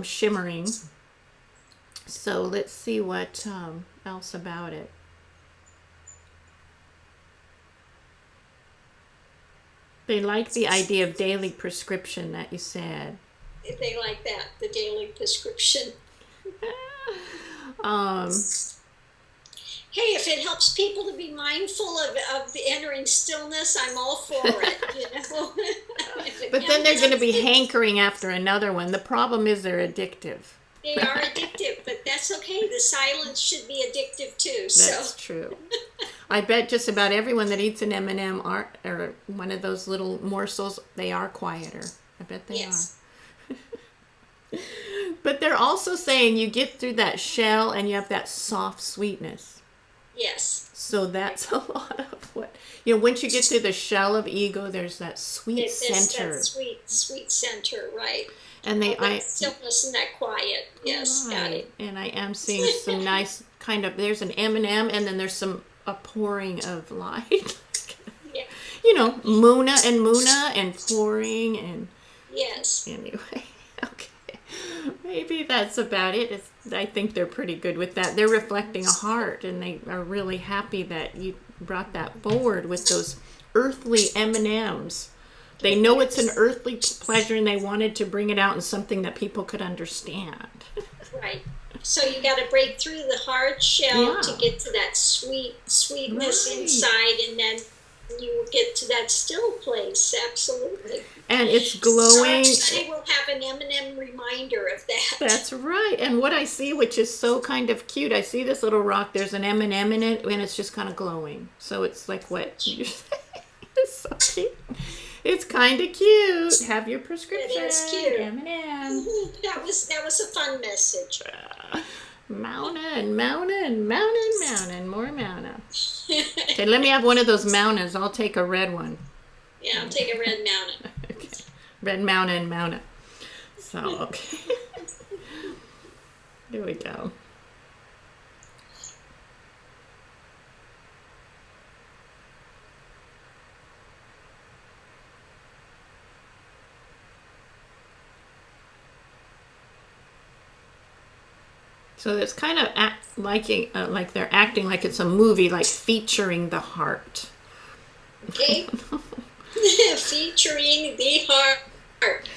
Shimmering. So let's see what else about it. They like the idea of daily prescription that you said. They like that, the daily prescription. Hey, if it helps people to be mindful of the entering stillness, I'm all for it. But then they're going to be hankering after another one. The problem is they're addictive. They are addictive, but that's okay. The silence should be addictive too. That's true. I bet just about everyone that eats an M&M or one of those little morsels, they are quieter. I bet they are. But they're also saying you get through that shell and you have that soft sweetness. Yes. So that's a lot of what, once you get through the shell of ego, there's that sweet center. That sweet center, right. And stillness and that quiet. Yes, right. Got it. And I am seeing some nice there's an M&M and then there's a pouring of light. Yeah. Muna and pouring and. Yes. Anyway, okay. Maybe that's about it. I think they're pretty good with that. They're reflecting a heart, and they are really happy that you brought that forward with those earthly M&Ms. They know it's an earthly pleasure, and they wanted to bring it out in something that people could understand. Right. So you got to break through the hard shell to get to that sweetness inside, and then you will get to that still place. Absolutely. And it's glowing. So today we'll have an M&M reminder of that. That's right. And what I see, which is so kind of cute, I see this little rock. There's an M&M in it, and it's just kind of glowing. So it's like what you say. It's so cute. It's kind of cute. Have your prescription. It is cute. M&M. That was a fun message. Mountain, more mountain. Okay, let me have one of those mountains. I'll take a red one. Yeah, I'll take a red mountain. Okay. Red mountain. So, okay. Here we go. So it's kind of like they're acting like it's a movie, like featuring the heart. Okay. Featuring the heart.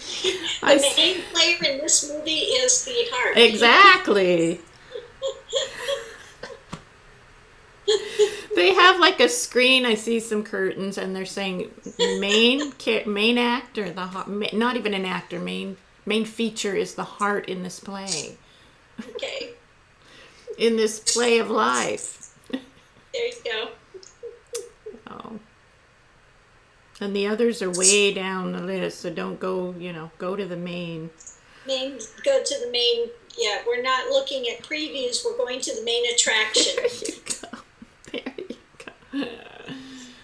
The main player in this movie is the heart. Exactly. They have like a screen. I see some curtains, and they're saying main actor, the heart. Not even an actor. Main feature is the heart in this play. Okay. In this play of life. There you go. Oh. And the others are way down the list, so don't go, go to the main. Go to the main, yeah, we're not looking at previews, we're going to the main attraction. There you go.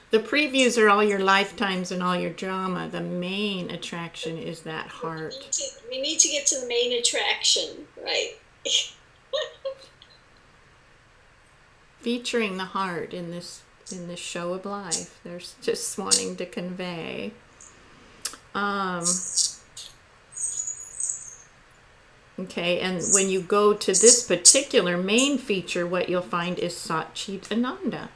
The previews are all your lifetimes and all your drama. The main attraction is that heart. We need to get to the main attraction, right? Featuring the heart in this show of life. They're just wanting to convey. Okay, and when you go to this particular main feature, what you'll find is Satchitananda.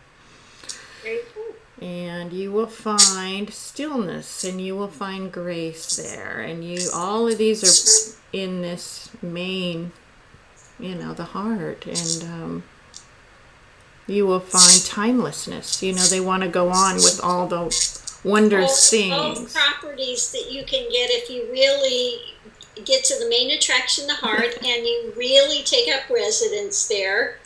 Very cool. And you will find stillness, and you will find grace there. And all of these are in this main, the heart. And you will find timelessness. They want to go on with all wondrous all things. properties that you can get if you really get to the main attraction, the heart, and you really take up residence there.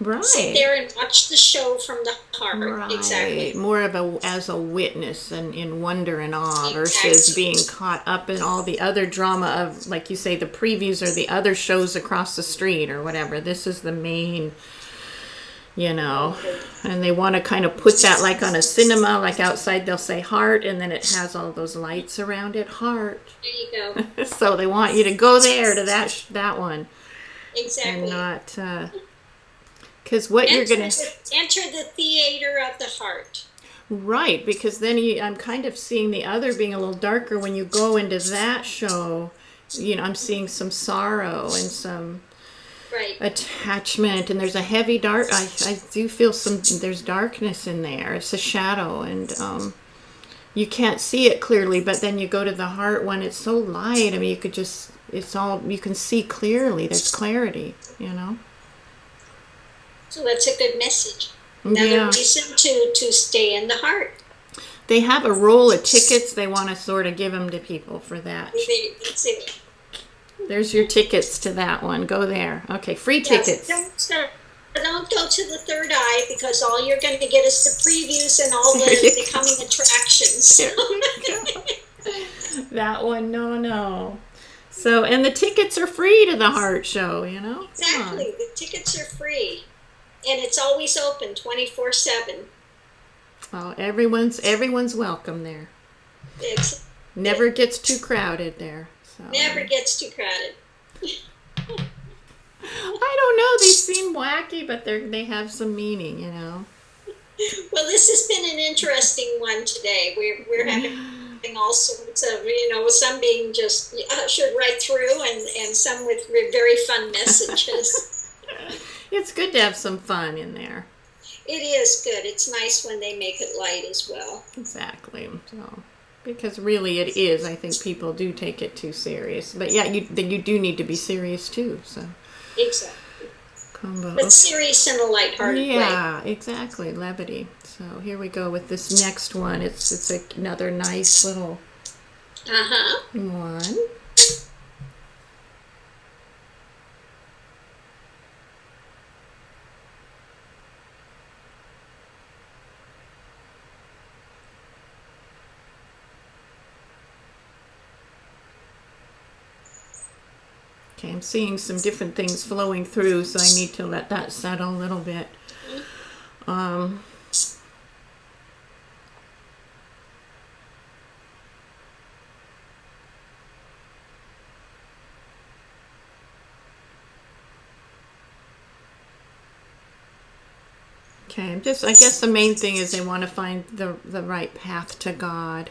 Right. Sit there and watch the show from the heart. Right. Exactly. More of as a witness and in wonder and awe versus Exactly. being caught up in all the other drama of, like you say, the previews or the other shows across the street or whatever. This is the main, and they want to kind of put that like on a cinema, like outside they'll say heart, and then it has all those lights around it, heart. There you go. So they want you to go there to that one. Exactly. And not, because what you're going to... Enter the theater of the heart. Right, because then I'm kind of seeing the other being a little darker. When you go into that show, I'm seeing some sorrow and some attachment, and there's a heavy dark. I do feel there's darkness in there. It's a shadow, and you can't see it clearly. But then you go to the heart one; it's so light. I mean, you can see clearly. There's clarity, So that's a good message. Another reason to stay in the heart. They have a roll of tickets. They want to sort of give them to people for that. There's your tickets to that one. Go there. Okay, free tickets. Don't go to the third eye, because all you're going to get is the previews and all the coming attractions. That one, no. So, and the tickets are free to the heart show, Exactly. The tickets are free. And it's always open 24/7. Oh, everyone's welcome there. Never gets too crowded there. So. Never gets too crowded. I don't know. They seem wacky, but they have some meaning, Well, this has been an interesting one today. We're having all sorts of, some being just ushered right through, and some with very fun messages. It's good to have some fun in there. It is good. It's nice when they make it light as well. Exactly. So, because really it is. I think people do take it too serious. But yeah, you do need to be serious too. So. Exactly. Combo. But serious in a lighthearted way. Yeah, exactly. Levity. So here we go with this next one. It's another nice little one. Okay, I'm seeing some different things flowing through, so I need to let that settle a little bit. Okay, I guess the main thing is they want to find the right path to God.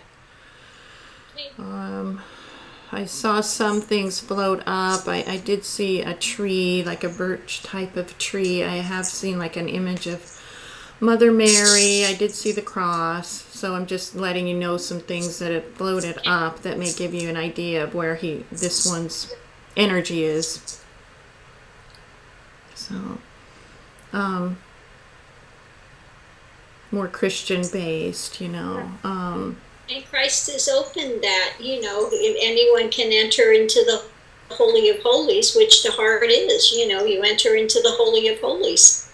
I saw some things float up. I did see a tree, like a birch type of tree. I have seen like an image of Mother Mary. I did see the cross. So I'm just letting you know some things that have floated up that may give you an idea of where this one's energy is. So, more Christian based, And Christ has opened that, if anyone can enter into the Holy of Holies, which the heart is, you enter into the Holy of Holies.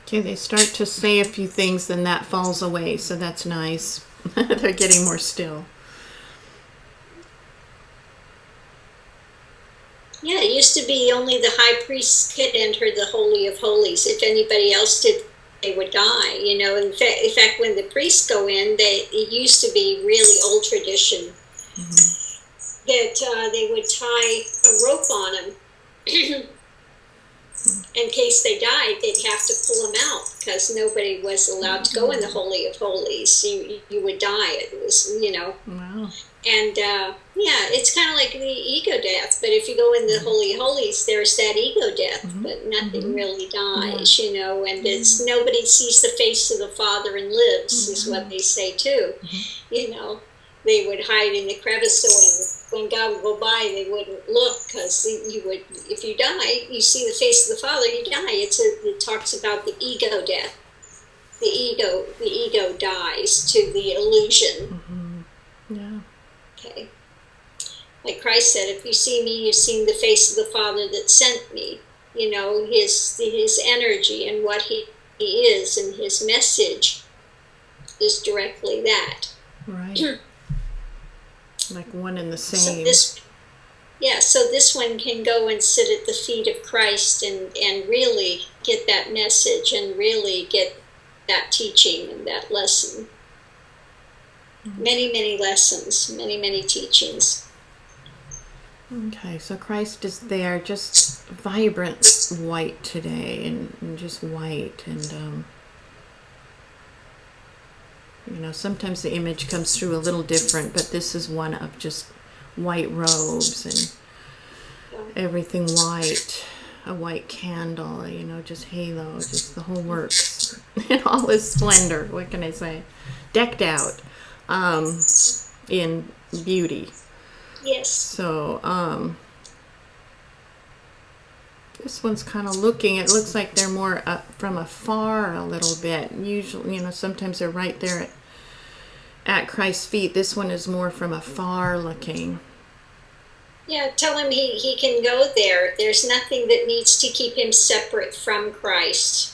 Okay, they start to say a few things, then that falls away, so that's nice. They're getting more still. Yeah, it used to be only the high priest could enter the Holy of Holies. If anybody else did, they would die. In fact, when the priests go in, it used to be really old tradition that they would tie a rope on them In case they died, they'd have to pull them out because nobody was allowed to go in the Holy of Holies. You would die. It was, Wow. and it's kind of like the ego death. But if you go in the Holy of Holies, there's that ego death, but nothing really dies, and it's nobody sees the face of the Father and lives, is what they say too. They would hide in the crevice, so when God would go by, they wouldn't look, because if you die, you see the face of the Father, you die. It talks about the ego death. The ego dies to the illusion. Yeah. Okay. Like Christ said, if you see me, you've seen the face of the Father that sent me. His energy and what he is, and his message is directly that. Right. Like one and the same. So this one can go and sit at the feet of Christ and really get that message and really get that teaching and that lesson. Many, many lessons, many, many teachings. Okay, so Christ is there, just vibrant white today, and just white, and sometimes the image comes through a little different, but this is one of just white robes and everything white, a white candle, just halo, just the whole works in all its splendor. What can I say? Decked out in beauty. Yes. So this one's kind of looking, it looks like they're more up from afar a little bit. Usually, sometimes they're right there at Christ's feet. This one is more from afar looking. Yeah, tell him he can go there. There's nothing that needs to keep him separate from Christ.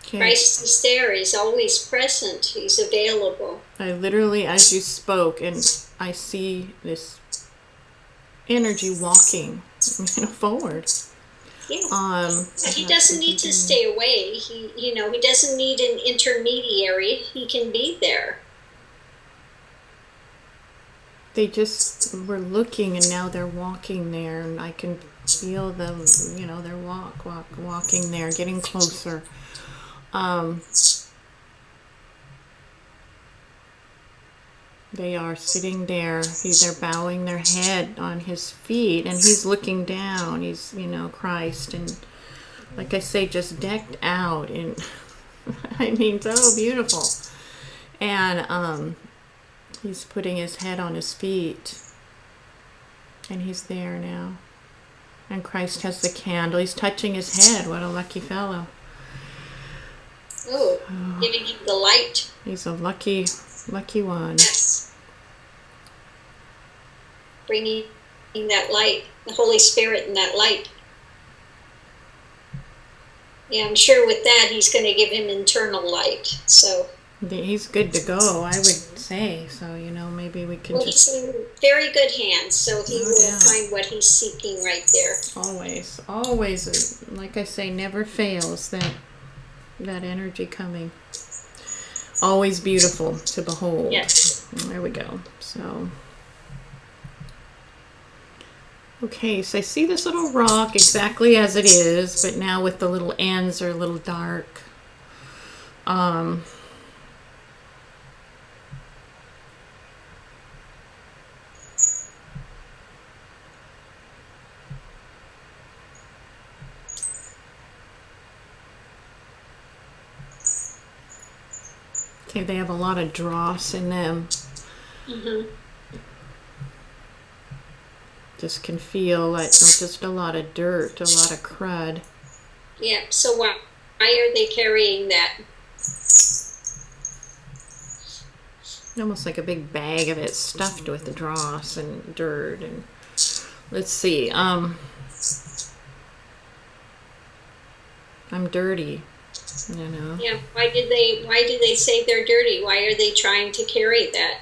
Okay. Christ is there. He's always present. He's available. I literally, as you spoke, and I see this energy walking, forward. Yeah. He doesn't need to stay away. He doesn't need an intermediary. He can be there. They just were looking, and now they're walking there, and I can feel them, they're walking there, getting closer. They are sitting there. They're bowing their head on his feet, and he's looking down. He's, Christ, and like I say, just decked out, and I mean, so beautiful. And he's putting his head on his feet, and he's there now. And Christ has the candle. He's touching his head. What a lucky fellow. Oh, giving him the light. He's a lucky one. Yes. Bringing that light, the Holy Spirit and that light. Yeah, I'm sure with that he's going to give him internal light. So he's good to go, I would say. So, maybe we can he's in very good hands, so he will find what he's seeking right there. Always, like I say, never fails that energy coming. Always beautiful to behold. Yes. There we go. So, okay, so I see this little rock exactly as it is, but now with the little ends are a little dark. Okay, they have a lot of dross in them. Mm-hmm. Just can feel like just a lot of dirt, a lot of crud. Yeah, so why are they carrying that? Almost like a big bag of it stuffed with dross and dirt. And let's see, I'm dirty. Yeah, why did they say they're dirty? Why are they trying to carry that?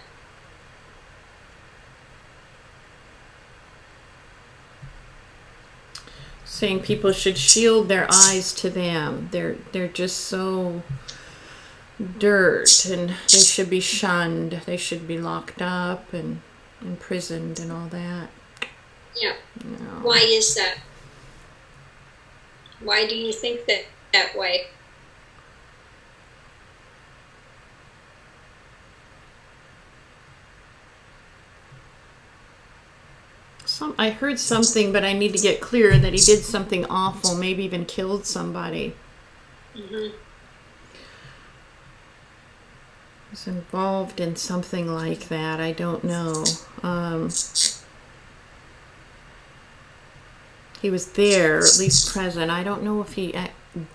Saying people should shield their eyes to them. They're just so dirt, and they should be shunned. They should be locked up and imprisoned and all that. Yeah. Why is that? Why do you think that way? I heard something, but I need to get clear that he did something awful, maybe even killed somebody. Mm-hmm. Was involved in something like that. I don't know. He was there, at least present. I don't know if he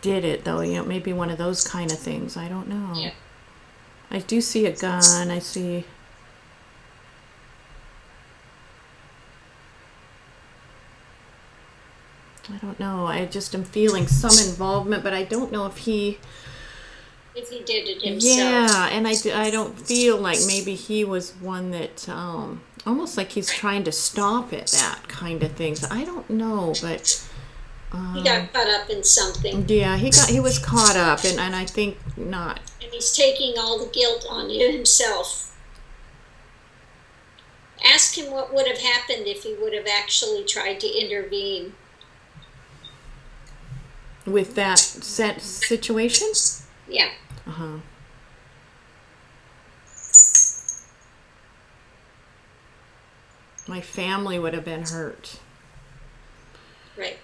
did it though. Maybe one of those kind of things. I don't know. Yeah. I do see a gun. I see. I don't know. I just am feeling some involvement, but I don't know if he. If he did it himself. Yeah, and I don't feel like maybe he was one that almost like he's trying to stop it, that kind of thing. So I don't know, but he got caught up in something. Yeah, he was caught up, and I think not. And he's taking all the guilt on himself. Ask him what would have happened if he would have actually tried to intervene. With that set situation? Yeah. Uh-huh. My family would have been hurt. Right.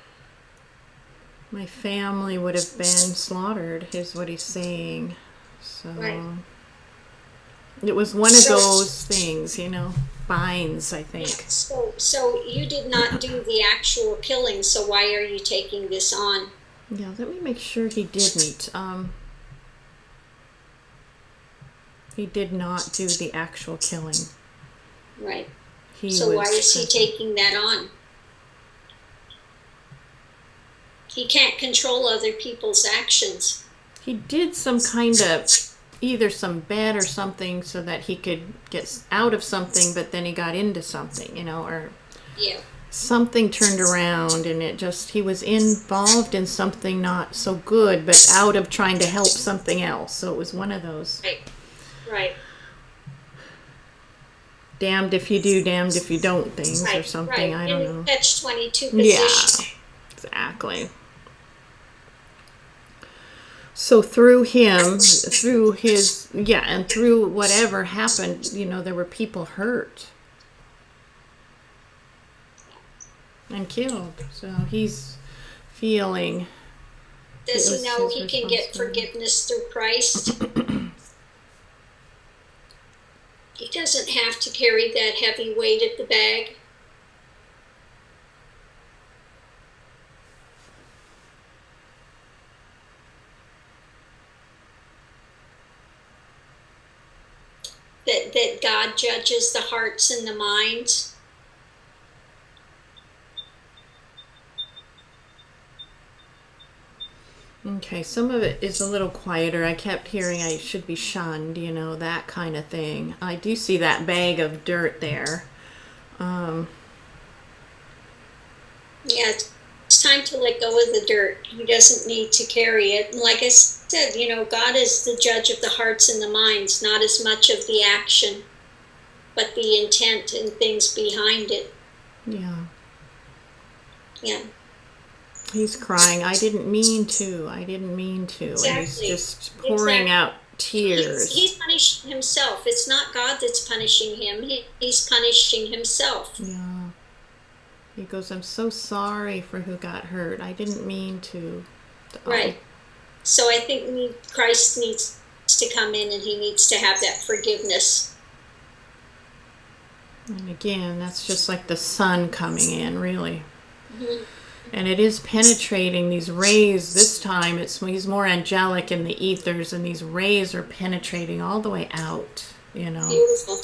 My family would have been slaughtered, is what he's saying. So right. It was one of those things, binds, I think. So you did not do the actual killing, so why are you taking this on? Yeah, let me make sure he didn't. He did not do the actual killing. Right. So why is he taking that on? He can't control other people's actions. He did some kind of either some bet or something so that he could get out of something, but then he got into something, or yeah. Something turned around, and he was involved in something not so good, but out of trying to help something else. So it was one of those. Right. Damned if you do, damned if you don't things or something. Right. I don't know. Catch-22 position. Yeah, exactly. So through him, and through whatever happened, there were people hurt and killed. So he's feeling. Does he know he can get forgiveness through Christ? He doesn't have to carry that heavy weight of the bag. That God judges the hearts and the minds. Okay, some of it is a little quieter. I kept hearing I should be shunned, that kind of thing. I do see that bag of dirt there. Yeah, it's time to let go of the dirt. He doesn't need to carry it. And like I said, God is the judge of the hearts and the minds, not as much of the action, but the intent and things behind it. Yeah. Yeah. He's crying. I didn't mean to. Exactly. And he's just pouring out tears. He's punishing himself. It's not God that's punishing him. He's punishing himself. Yeah. He goes, I'm so sorry for who got hurt. I didn't mean to. Right. So I think Christ needs to come in, and he needs to have that forgiveness. And again, that's just like the sun coming in, really. Mm-hmm. And it is penetrating these rays. This time he's more angelic in the ethers, and these rays are penetrating all the way out, Beautiful.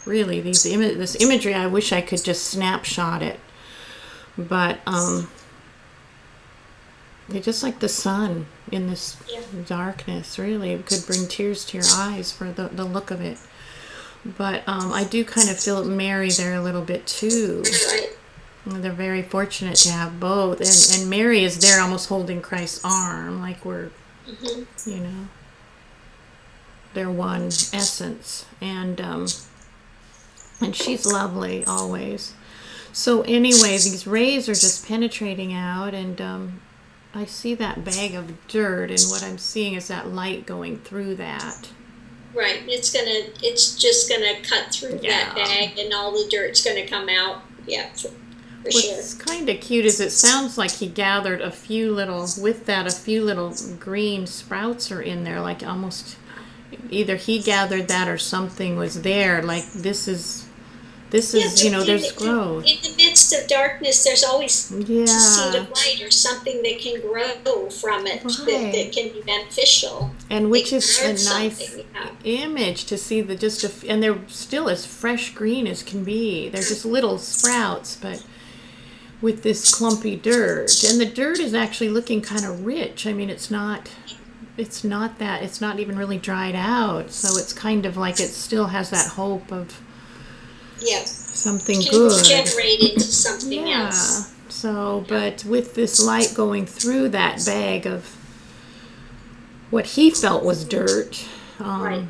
Really, this imagery, I wish I could just snapshot it. But they're just like the sun in this darkness, really. It could bring tears to your eyes for the look of it. But I do kind of feel Mary there a little bit too. Right. They're very fortunate to have both. And Mary is there almost holding Christ's arm, like we're, they're one essence. And she's lovely always. So anyway, these rays are just penetrating out, and I see that bag of dirt, and what I'm seeing is that light going through that. Right. It's just gonna cut through Yeah. that bag, and all the dirt's gonna come out. Yeah, for sure. What's kind of cute is it sounds like he gathered a few little green sprouts are in there, like almost either he gathered that or something was there. Like this is there's growth. In the midst of darkness, there's always a seed Yeah, of light or something that can grow from it right. that can be beneficial. And which They is a learn nice something. Yeah. image to see and they're still as fresh green as can be. They're just little sprouts, but with this clumpy dirt, and the dirt is actually looking kind of rich. I mean, it's not even really dried out, so it's kind of like it still has that hope of Yeah. something Can good. generate into something Yeah. else. So, but with this light going through that bag of what he felt was dirt, Right.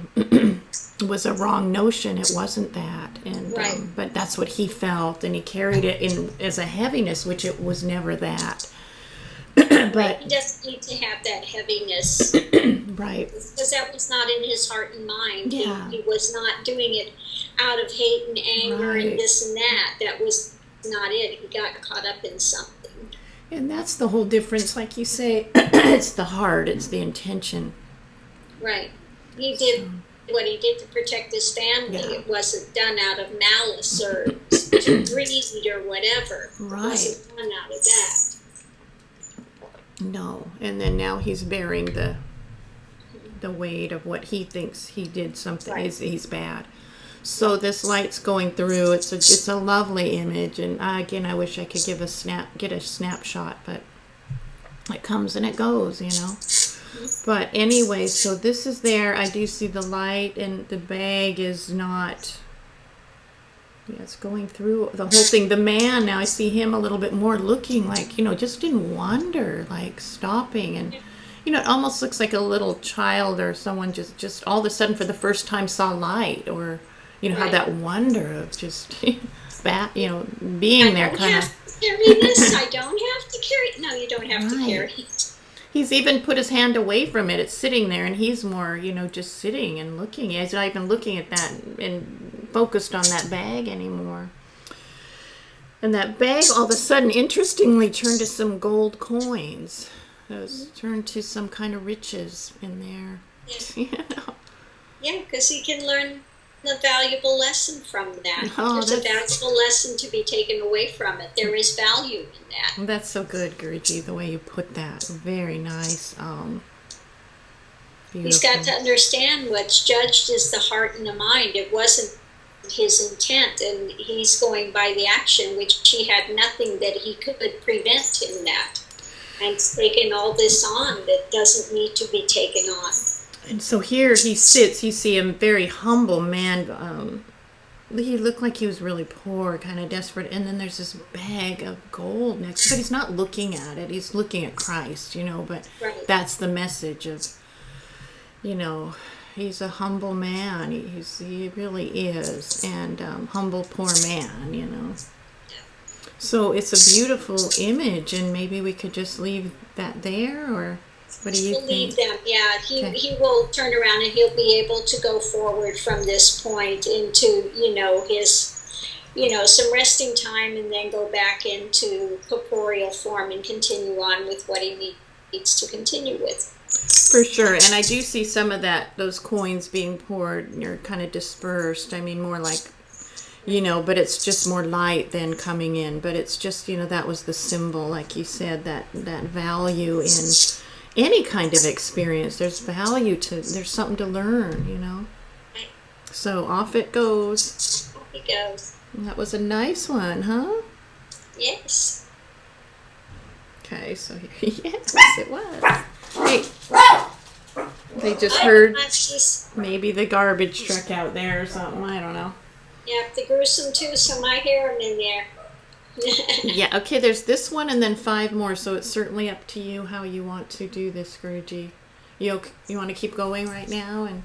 was a wrong notion. It wasn't that, and Right. but that's what he felt, and he carried it in as a heaviness, which it was never that. Right. But He doesn't need to have that heaviness right, because that was not in his heart and mind. Yeah. He was not doing it out of hate and anger Right. and this and that. That was not it. He got caught up in something. and that's the whole difference. Like you say, it's the heart, it's the intention. Right. He did what he did to protect his family. Yeah. It wasn't done out of malice or to greed or whatever. Right. It wasn't done out of that. No, and then now he's bearing the weight of what he thinks he did something. Right. He's bad. So this light's going through. It's a lovely image, and again, I wish I could get a snapshot, but it comes and it goes, But anyway, so this is there. I do see the light, and the bag is not. Yeah, it's going through the whole thing. The man, now I see him a little bit more looking like, just in wonder, like stopping. And, it almost looks like a little child or someone just all of a sudden for the first time saw light or, had Right. that wonder of just, being there kind of. Carry this. I don't have to carry it. No, you don't have to Right. carry it. He's even put his hand away from it. It's sitting there, and he's more, just sitting and looking. He's not even looking at that and focused on that bag anymore. And that bag, all of a sudden, interestingly, turned to some gold coins. It was turned to some kind of riches in there. Yeah. Yeah, because he can learn a valuable lesson from that. Oh, There's a valuable lesson to be taken away from it. There is value in that. That's so good, Guruji, the way you put that. Very nice. Beautiful. He's got to understand what's judged is the heart and the mind. It wasn't his intent, and he's going by the action, which he had nothing that he could prevent in that. And it's taken all this on that doesn't need to be taken on. And so here he sits. You see him, very humble man. He looked like he was really poor, kind of desperate. And then there's this bag of gold next, but he's not looking at it. He's looking at Christ, But Right. that's the message of, he's a humble man. He really is, and humble poor man, So it's a beautiful image, and maybe we could just leave that there, or what do you We'll leave think? them, yeah. Okay. He will turn around and he'll be able to go forward from this point into, his, some resting time, and then go back into corporeal form and continue on with what he needs to continue with. For sure, and I do see some of those coins being poured, and you're kind of dispersed. I mean, more like, but it's just more light than coming in. But it's just, that was the symbol, like you said, that value in any kind of experience. There's there's something to learn, So off it goes. Off he goes. That was a nice one, huh? Yes. Okay, so yes, it was. Hey, they just heard maybe the garbage truck out there or something. I don't know. Yeah, the gruesome too, so I hear him in there. Yeah, okay, there's this one and then 5 more, so it's certainly up to you how you want to do this, Guruji. You want to keep going right now? And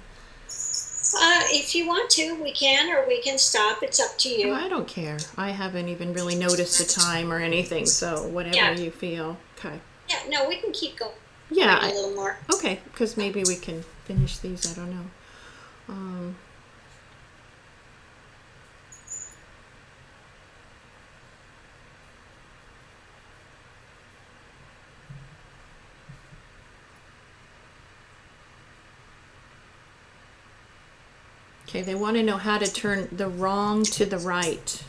If you want to, we can, or we can stop. It's up to Oh, you. I don't care. I haven't even really noticed the time or anything, so whatever Yeah, you feel. Okay. yeah. No, we can keep Yeah, going a little more. okay, because maybe we can finish these. I don't know. Um, okay, they want to know how to turn the wrong to the right.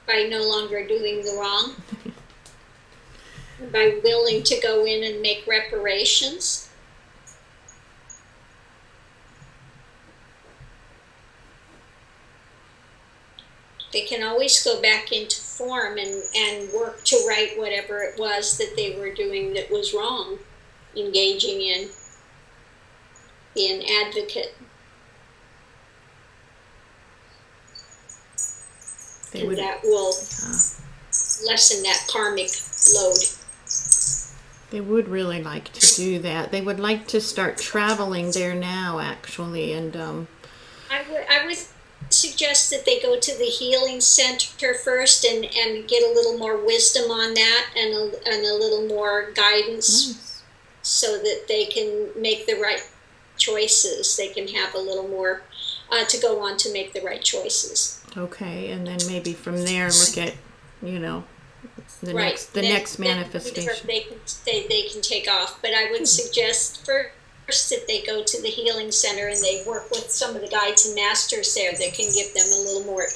By no longer doing the wrong, by willing to go in and make reparations. They can always go back into form and work to right whatever it was that they were doing that was wrong, engaging in, be an advocate. And that will lessen that karmic load. They would really like to do that. They would like to start traveling there now, actually, and I would suggest that they go to the healing center first and get a little more wisdom on that and a little more guidance. Nice. So that they can make the right choices. They can have a little more to go on to make the right choices. Okay, and then maybe from there look at, the right. next manifestation. They can take off, but I would suggest first that they go to the healing center and they work with some of the guides and masters there that can give them a little more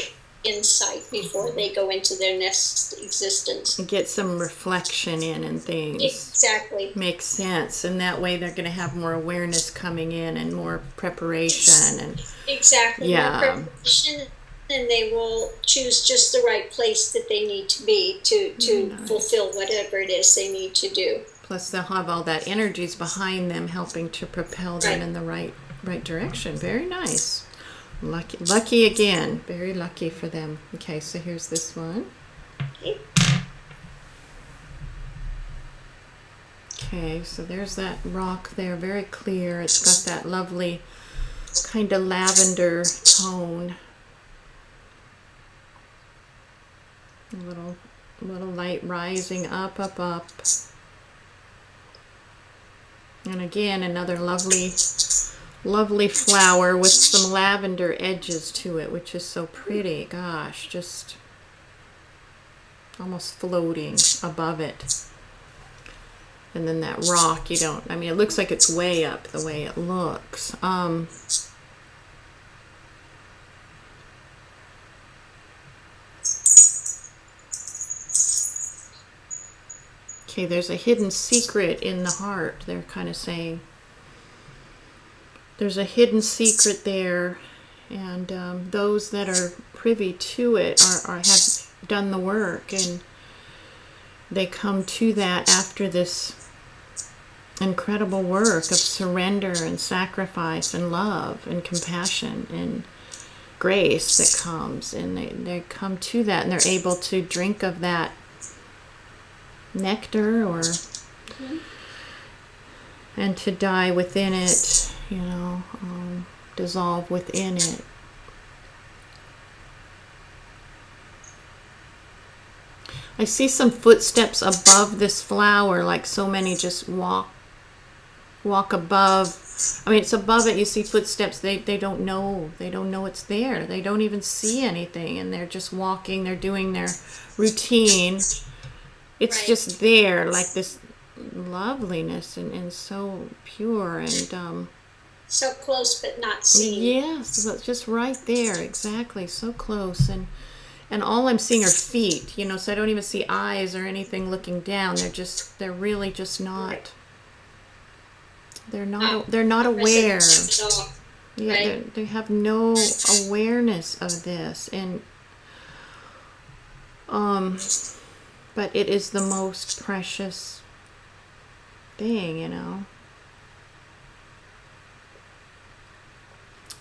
insight before they go into their next existence. Get some reflection in and things. Exactly. Makes sense, and that way they're going to have more awareness coming in and more preparation and exactly. Yeah. More preparation, and they will choose just the right place that they need to be to Nice. fulfill whatever it is they need to do. Plus they'll have all that energies behind them helping to propel them Right. in the right direction. Very nice. Lucky again. Very lucky for them. Okay, so here's this one. Okay, so there's that rock there, very clear. It's got that lovely kind of lavender tone. A little light rising up. And again, another lovely flower with some lavender edges to it, which is so pretty. Gosh, just almost floating above it. And then that rock, it looks like it's way up the way it looks. Okay, there's a hidden secret in the heart, they're kind of saying. There's a hidden secret there, and those that are privy to it have done the work, and they come to that after this incredible work of surrender and sacrifice and love and compassion and grace that comes, and they come to that, and they're able to drink of that nectar and to die within it, dissolve within it. I see some footsteps above this flower, like so many just walk above. It's above it. You see footsteps. They don't know. They don't know it's there. They don't even see anything, and they're just walking. They're doing their routine. It's Right. just there, like this loveliness and so pure and So close but not seen. yes, so it's just right there, exactly, so close, and all I'm seeing are feet, so I don't even see eyes or anything looking down. They're really just not. They're not aware. At all. Yeah, Right. they have no awareness of this, and but it is the most precious thing.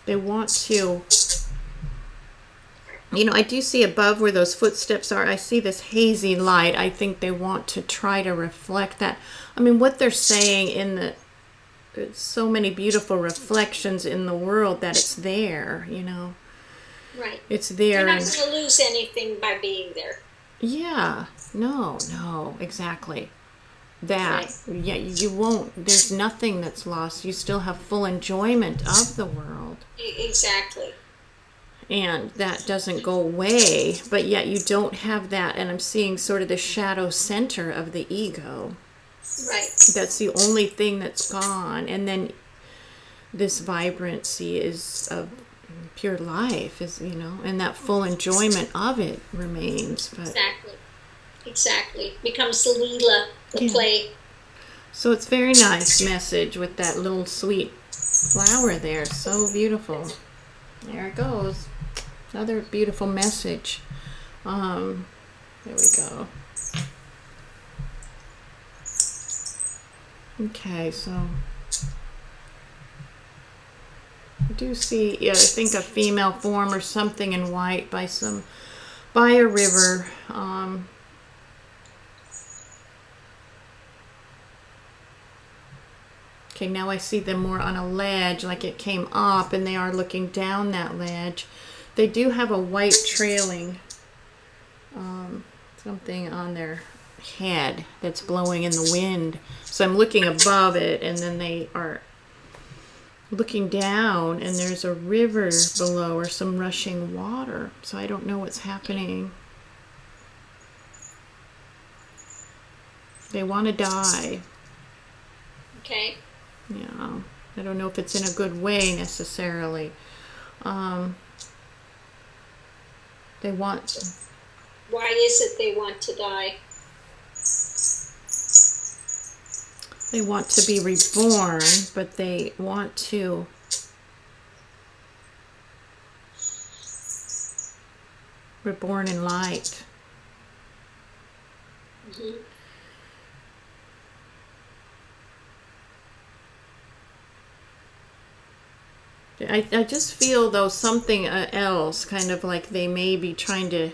They want to, I do see above where those footsteps are, I see this hazy light. I think they want to try to reflect that. What they're saying it's so many beautiful reflections in the world that it's there, Right. It's You're there. not And going to lose anything by being there. yeah, no, exactly. That, Right. yeah, you won't, there's nothing that's lost. You still have full enjoyment of the world. Exactly. And that doesn't go away, but yet you don't have that. And I'm seeing sort of the shadow center of the ego. Right. That's the only thing that's gone. And then this vibrancy is of pure life, and that full enjoyment of it remains. But Exactly. Becomes the Leela, the yeah. play. So it's very nice message with that little sweet flower there. So beautiful. There it goes. Another beautiful message. There we go. Okay, so I do see, I think a female form or something in white by a river. Okay, now I see them more on a ledge, like it came up, and they are looking down that ledge. They do have a white trailing something on their head that's blowing in the wind. So I'm looking above it, and then they are looking down, and there's a river below or some rushing water. So I don't know what's happening. They want to die. Okay. Yeah, I don't know if it's in a good way necessarily. They want. Why is it they want to die? They want to be reborn, but they want to reborn in light. Mm-hmm. I just feel, though, something else, kind of like they may be trying to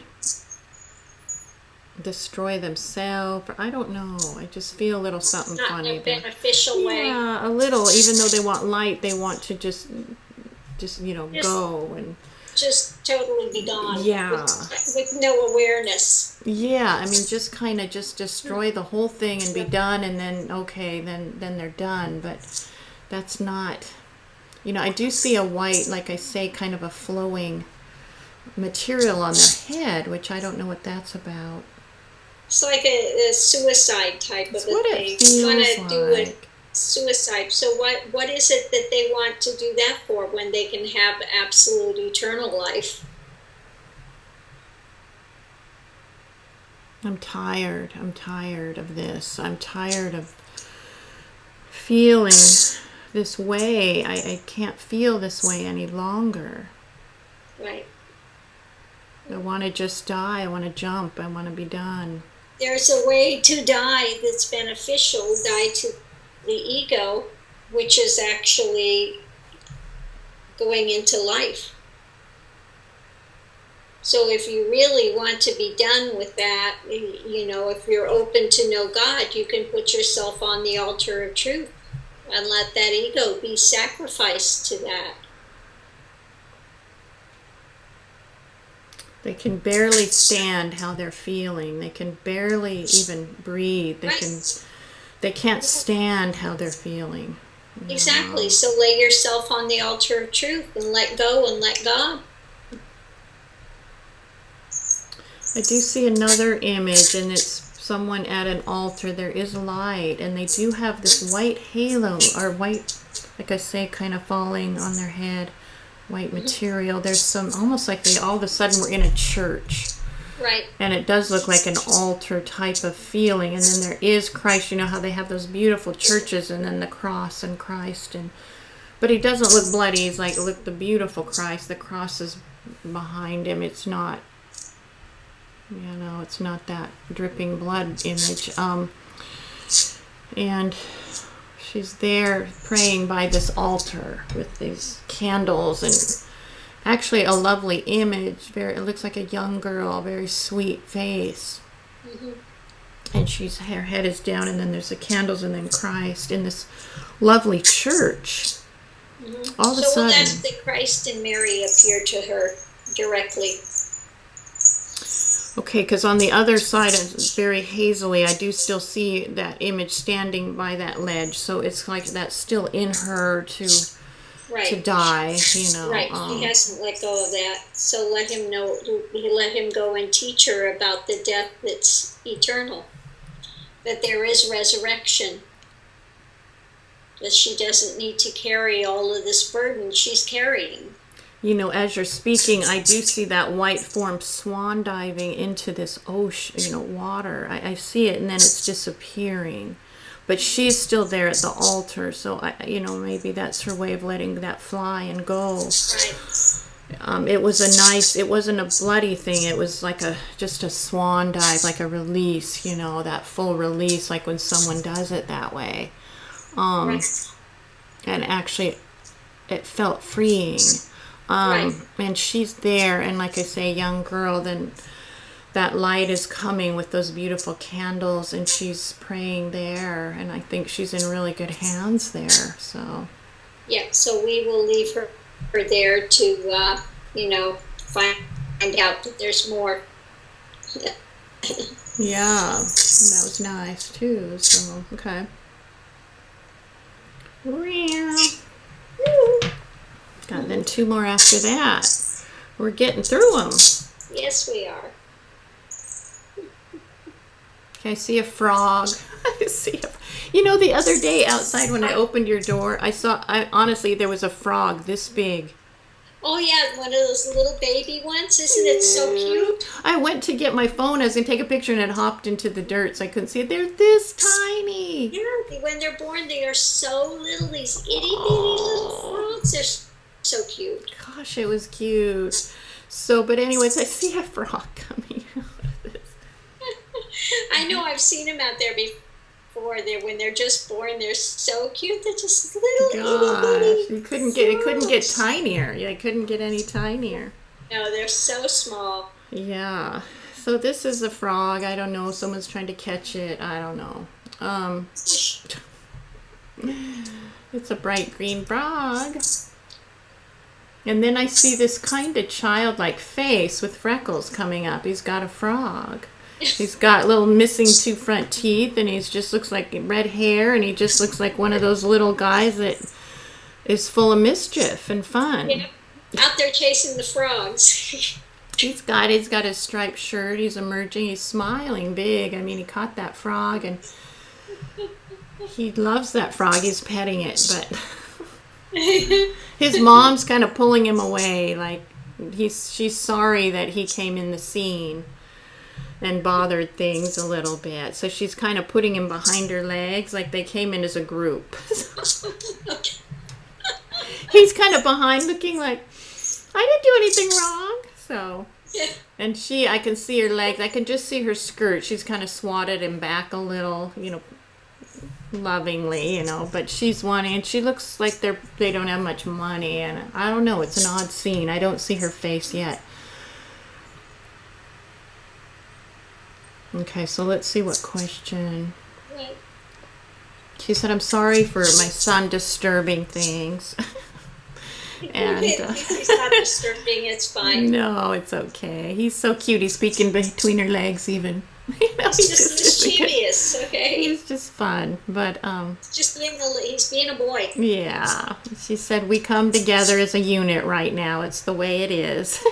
destroy themselves. I don't know. I just feel a little something Not funny in a there. beneficial way. Yeah, a little. Even though they want light, they want to just go and just totally be gone. Yeah. With no awareness. Yeah, I mean, just kind of just destroy the whole thing and be done, and then okay, then they're done. But that's not. I do see a white, like I say, kind of a flowing material on their head, which I don't know what that's about. It's like a suicide type That's of a what thing. it feels Want to do a like. suicide. So what is it that they want to do that for when they can have absolute eternal life? I'm tired. I'm tired of this. I'm tired of feeling this way. I can't feel this way any longer. Right. I want to just die. I want to jump. I want to be done. There's a way to die that's beneficial, die to the ego, which is actually going into life. So if you really want to be done with that, if you're open to know God, you can put yourself on the altar of truth and let that ego be sacrificed to that. They can barely stand how they're feeling. They can barely even breathe. They can't stand how they're feeling. Exactly. So lay yourself on the altar of truth and let go and let God. I do see another image, and it's someone at an altar. There is light, and they do have this white halo, or white, like I say, kind of falling on their head, white material. There's some, almost like they all of a sudden were in a church. Right. And it does look like an altar type of feeling. And then there is Christ. You know how they have those beautiful churches, and then the cross and Christ. But he doesn't look bloody. He's like, look, the beautiful Christ. The cross is behind him. It's not, it's not that dripping blood image. And she's there praying by this altar with these candles, and actually a lovely image. It looks like a young girl, very sweet face. Mm-hmm. and her head is down, and then there's the candles, and then Christ in this lovely church. All of a So we'll sudden, ask that Christ and Mary appear to her directly. okay, because on the other side, it's very hazily, I do still see that image standing by that ledge. So it's like that's still in her to Right. die, you know. Right. He hasn't let go of that. So let him know. Let him go and teach her about the death that's eternal. That there is resurrection. That she doesn't need to carry all of this burden she's carrying. You know, as you're speaking, I do see that white form swan diving into this ocean, you know, water. I see it, and then it's disappearing. But she's still there at the altar, so maybe that's her way of letting that fly and go. Right. It wasn't a bloody thing. It was like just a swan dive, like a release, you know, that full release, like when someone does it that way. Right. And actually, it felt freeing. Right. And she's there, and like I say, young girl, then that light is coming with those beautiful candles, and she's praying there, and I think she's in really good hands there. So Yeah, so we will leave her there to, find out that there's more. yeah, that was nice too. So okay. Got then 2 more after that. We're getting through them. Yes, we are. Okay, I see a frog. The other day outside when I opened your door, honestly, there was a frog this big. Oh, yeah, one of those little baby ones. Isn't it so cute? I went to get my phone. I was going to take a picture, and it hopped into the dirt, so I couldn't see it. They're this tiny. Yeah, when they're born, they are so little. These itty-bitty little frogs. They're so cute. Gosh, it was cute. So, but anyways, I see a frog coming out of this. I know, I've seen them out there before. When they're just born, they're so cute. They're just little Gosh, it couldn't get tinier. Yeah, it couldn't get any tinier. No, they're so small. Yeah. So this is a frog. I don't know. Someone's trying to catch it. I don't know. It's a bright green frog. And then I see this kind of childlike face with freckles coming up. He's got a frog. He's got little missing 2 front teeth, and he just looks like red hair, and he just looks like one of those little guys that is full of mischief and fun. Yeah, out there chasing the frogs. He's got his striped shirt. He's emerging. He's smiling big. I mean, he caught that frog, and he loves that frog. He's petting it, but his mom's kind of pulling him away, like she's sorry that he came in the scene and bothered things a little bit. So she's kind of putting him behind her legs, like they came in as a group. He's kind of behind, looking like, I didn't do anything wrong. So, and I can see her legs. I can just see her skirt. She's kind of swatted him back a little, lovingly, but she's wanting, and she looks like they don't have much money, and I don't know, it's an odd scene. I don't see her face yet. Okay, so let's see what question. She said, I'm sorry for my son disturbing things. And he's not disturbing, it's fine. No, it's okay. He's so cute. He's speaking between her legs even. He's just mischievous, okay? He's just fun, but he's being a boy. Yeah. She said, we come together as a unit right now. It's the way it is.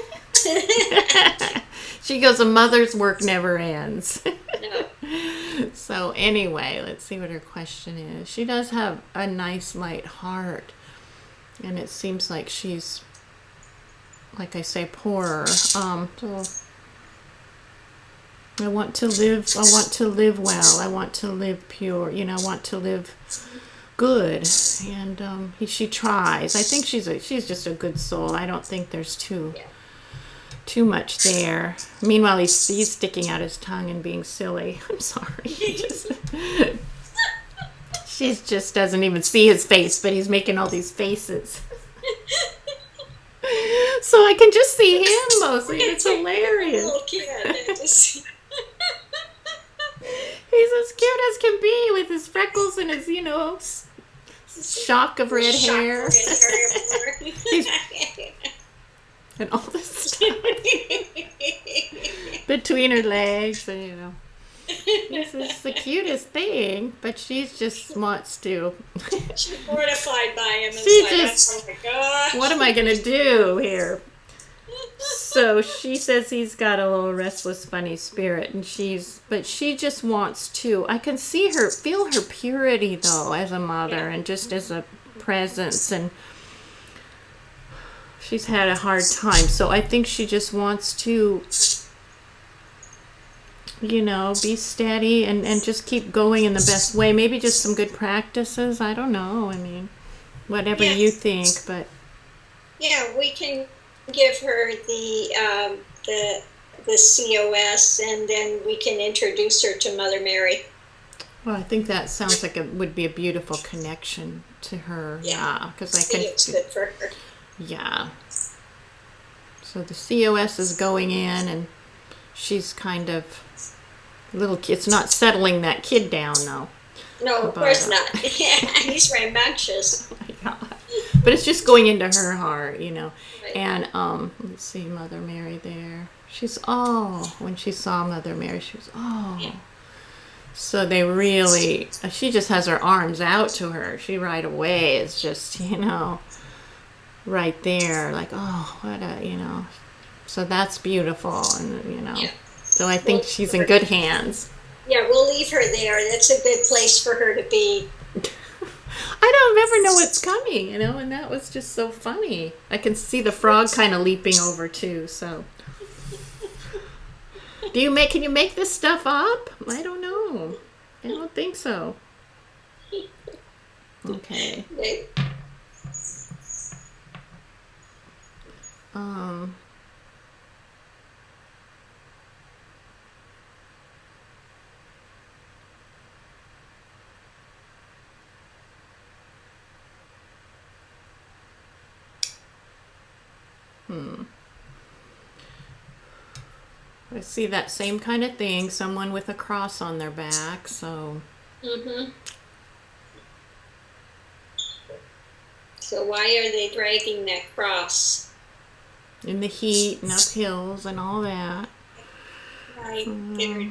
She goes, a mother's work never ends. No. So anyway, let's see what her question is. She does have a nice light heart, and it seems like she's, like I say, poorer. So I want to live well. I want to live pure. I want to live good. And she tries. I think she's just a good soul. I don't think there's too much there. Meanwhile, he's sticking out his tongue and being silly. I'm sorry. She just doesn't even see his face, but he's making all these faces. So I can just see him mostly. It's hilarious. He's as cute as can be with his freckles and his, shock of red hair. He's and all this stuff between her legs, and this is the cutest thing. But she just wants to. She's mortified by him. She like, just, oh my gosh. what am I gonna do here? So she says he's got a little restless, funny spirit, but she just wants to. I can feel her purity though, as a mother, and just as a presence, and she's had a hard time. So I think she just wants to, be steady and just keep going in the best way. Maybe just some good practices. I don't know. I mean, whatever you think, but yeah, we can give her the COS, and then we can introduce her to Mother Mary. Well, I think that sounds like it would be a beautiful connection to her. Yeah, because I can. It's good for her. Yeah. So the COS is going in, and she's kind of it's not settling that kid down though. No, of course not. He's rambunctious. Oh my God. But it's just going into her heart, Right. And let's see, Mother Mary there. When she saw Mother Mary, she was Yeah. So they really, she just has her arms out to her. She right away is just, right there, like, oh, what a, So that's beautiful, and Yeah. So I think she's in good hands. Yeah, we'll leave her there. That's a good place for her to be. I don't ever know what's coming, and that was just so funny. I can see the frog kind of leaping over too. So, can you make this stuff up? I don't know. I don't think so. Okay. I see that same kind of thing, someone with a cross on their back, so. Mm-hmm. So why are they dragging that cross? In the heat and up hills and all that. Right.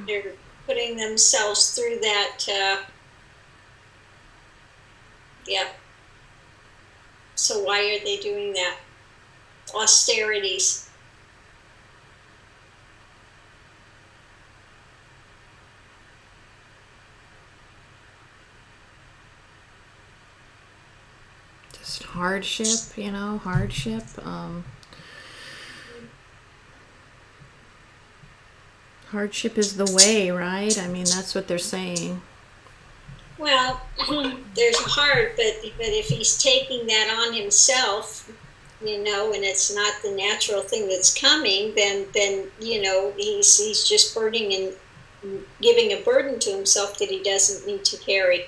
They're putting themselves through that, yeah. So why are they doing that? Austerities. Just hardship, hardship. Hardship is the way, right? I mean, that's what they're saying. Well, there's hard, but if he's taking that on himself, and it's not the natural thing that's coming, then he's just burdening and giving a burden to himself that he doesn't need to carry.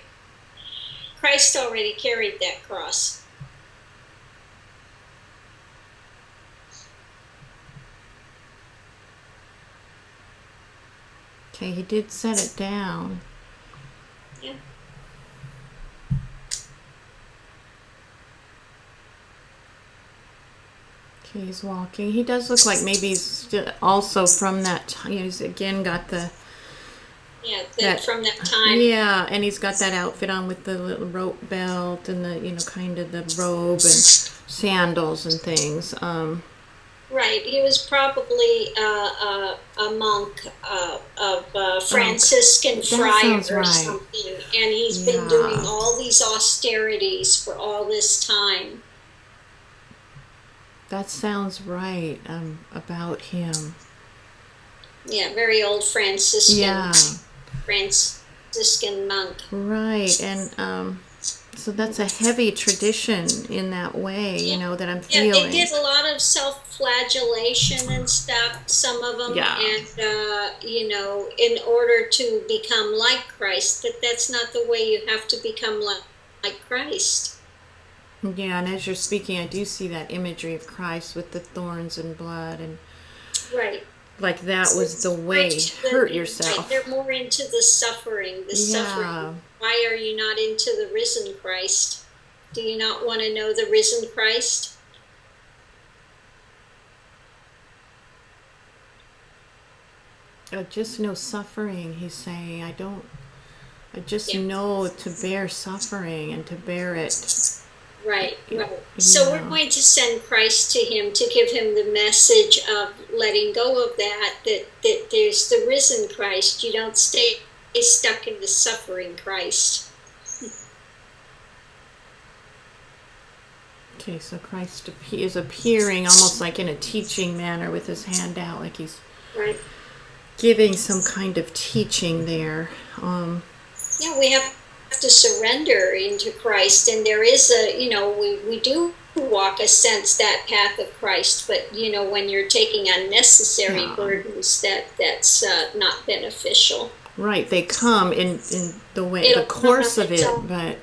Christ already carried that cross. Okay, he did set it down. Yeah. Okay, he's walking. He does look like maybe he's also from that time. He's again got the. Yeah, from that time. Yeah, and he's got that outfit on with the little rope belt and the, kind of the robe and sandals and things. Right, he was probably a monk of Franciscan friar or something, and he's been doing all these austerities for all this time. That sounds right about him. Yeah, very old Franciscan. Yeah. Franciscan monk. Right, and so that's a heavy tradition in that way, that I'm feeling. Yeah, they did a lot of self-flagellation and stuff, some of them, and, in order to become like Christ, but that's not the way you have to become like Christ. Yeah, and as you're speaking, I do see that imagery of Christ with the thorns and blood and right. like that was the way. Hurt yourself. They're more into the suffering, suffering. Why are you not into the risen Christ? Do you not want to know the risen Christ? Just no suffering, he's saying. I just know to bear suffering and to bear it. Right. So we're going to send Christ to him to give him the message of letting go of that there's the risen Christ. You don't stay stuck in the suffering Christ. Okay, so Christ is appearing almost like in a teaching manner with his hand out, like he's giving some kind of teaching there. We have to surrender into Christ, and there is we do walk a sense that path of Christ, but when you're taking unnecessary burdens, that's not beneficial. Right, they come in the way, the course of it, but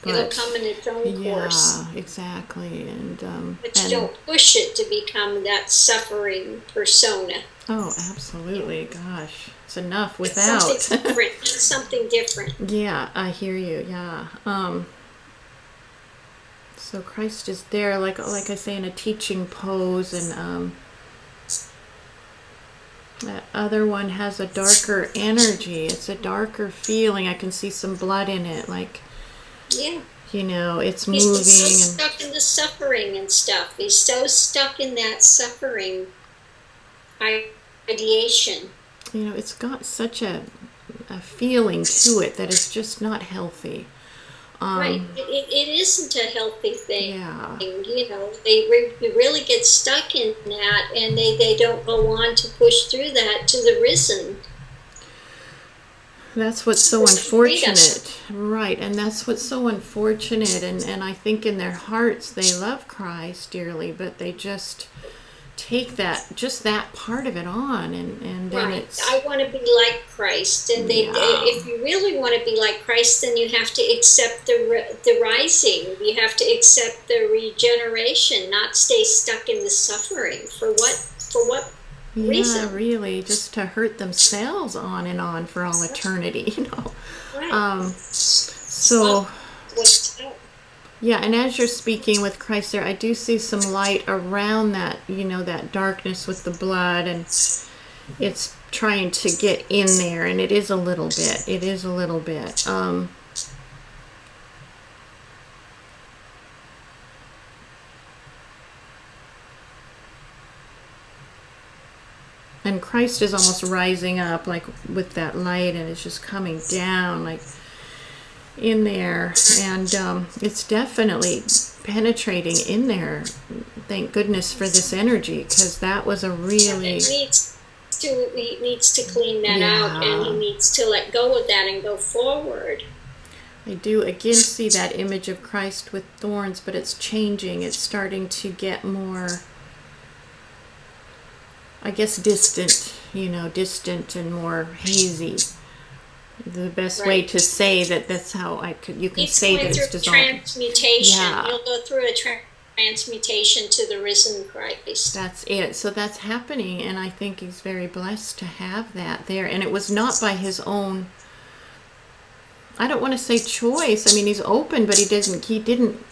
it'll come in its own course. Yeah, exactly, but you don't push it to become that suffering persona. Oh, absolutely. Gosh, it's enough without. Something different. Yeah, I hear you. Yeah. So Christ is there, like I say, in a teaching pose, and that other one has a darker energy. It's a darker feeling. I can see some blood in it, like. Yeah. It's He's moving. so stuck in the suffering and stuff. He's so stuck in that suffering ideation. It's got such a feeling to it that it's just not healthy. Right. It isn't a healthy thing. Yeah. They really get stuck in that, and they don't go on to push through that to the risen. That's what's so unfortunate. Right, and that's what's so unfortunate, and I think in their hearts they love Christ dearly, but they just take that part of it on, and then it's... I want to be like Christ, and if you really want to be like Christ, then you have to accept the rising. You have to accept the regeneration, not stay stuck in the suffering. For what reason? Yeah, really, just to hurt themselves on and on for all eternity, Right. So... Yeah, and as you're speaking with Christ there, I do see some light around that, that darkness with the blood, and it's trying to get in there, and it is a little bit. And Christ is almost rising up, like with that light, and it's just coming down, like in there, and it's definitely penetrating in there. Thank goodness for this energy, because that was a really... He needs to clean that out, and he needs to let go of that and go forward. I do again see that image of Christ with thorns, but it's changing. It's starting to get more, I guess, distant and more hazy. The best way to say that's how you can say that it's dissolved. Transmutation. Yeah. You'll go through a transmutation to the risen Christ. That's it. So that's happening, and I think he's very blessed to have that there. And it was not by his own, I don't want to say choice. I mean, he's open, but he didn't,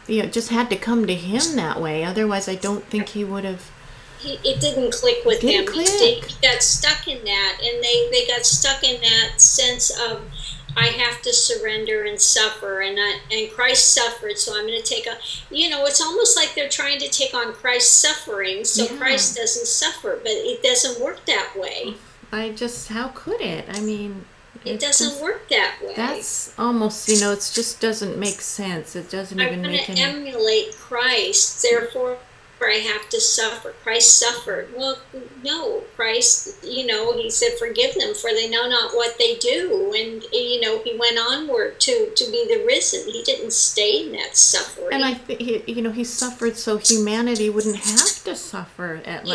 it just had to come to him that way. Otherwise, I don't think he would have. It didn't click with him. He got stuck in that, and they got stuck in that sense of, I have to surrender and suffer, and Christ suffered, so I'm going to take on. It's almost like they're trying to take on Christ's suffering, so Christ doesn't suffer, but it doesn't work that way. How could it? I mean, it doesn't work that way. That's almost, it just doesn't make sense. It doesn't even make any. I want to emulate Christ, therefore I have to suffer. Christ suffered. Well, no, Christ, he said, forgive them, for they know not what they do. And, he went onward to be the risen. He didn't stay in that suffering. And I think, he suffered so humanity wouldn't have to suffer that,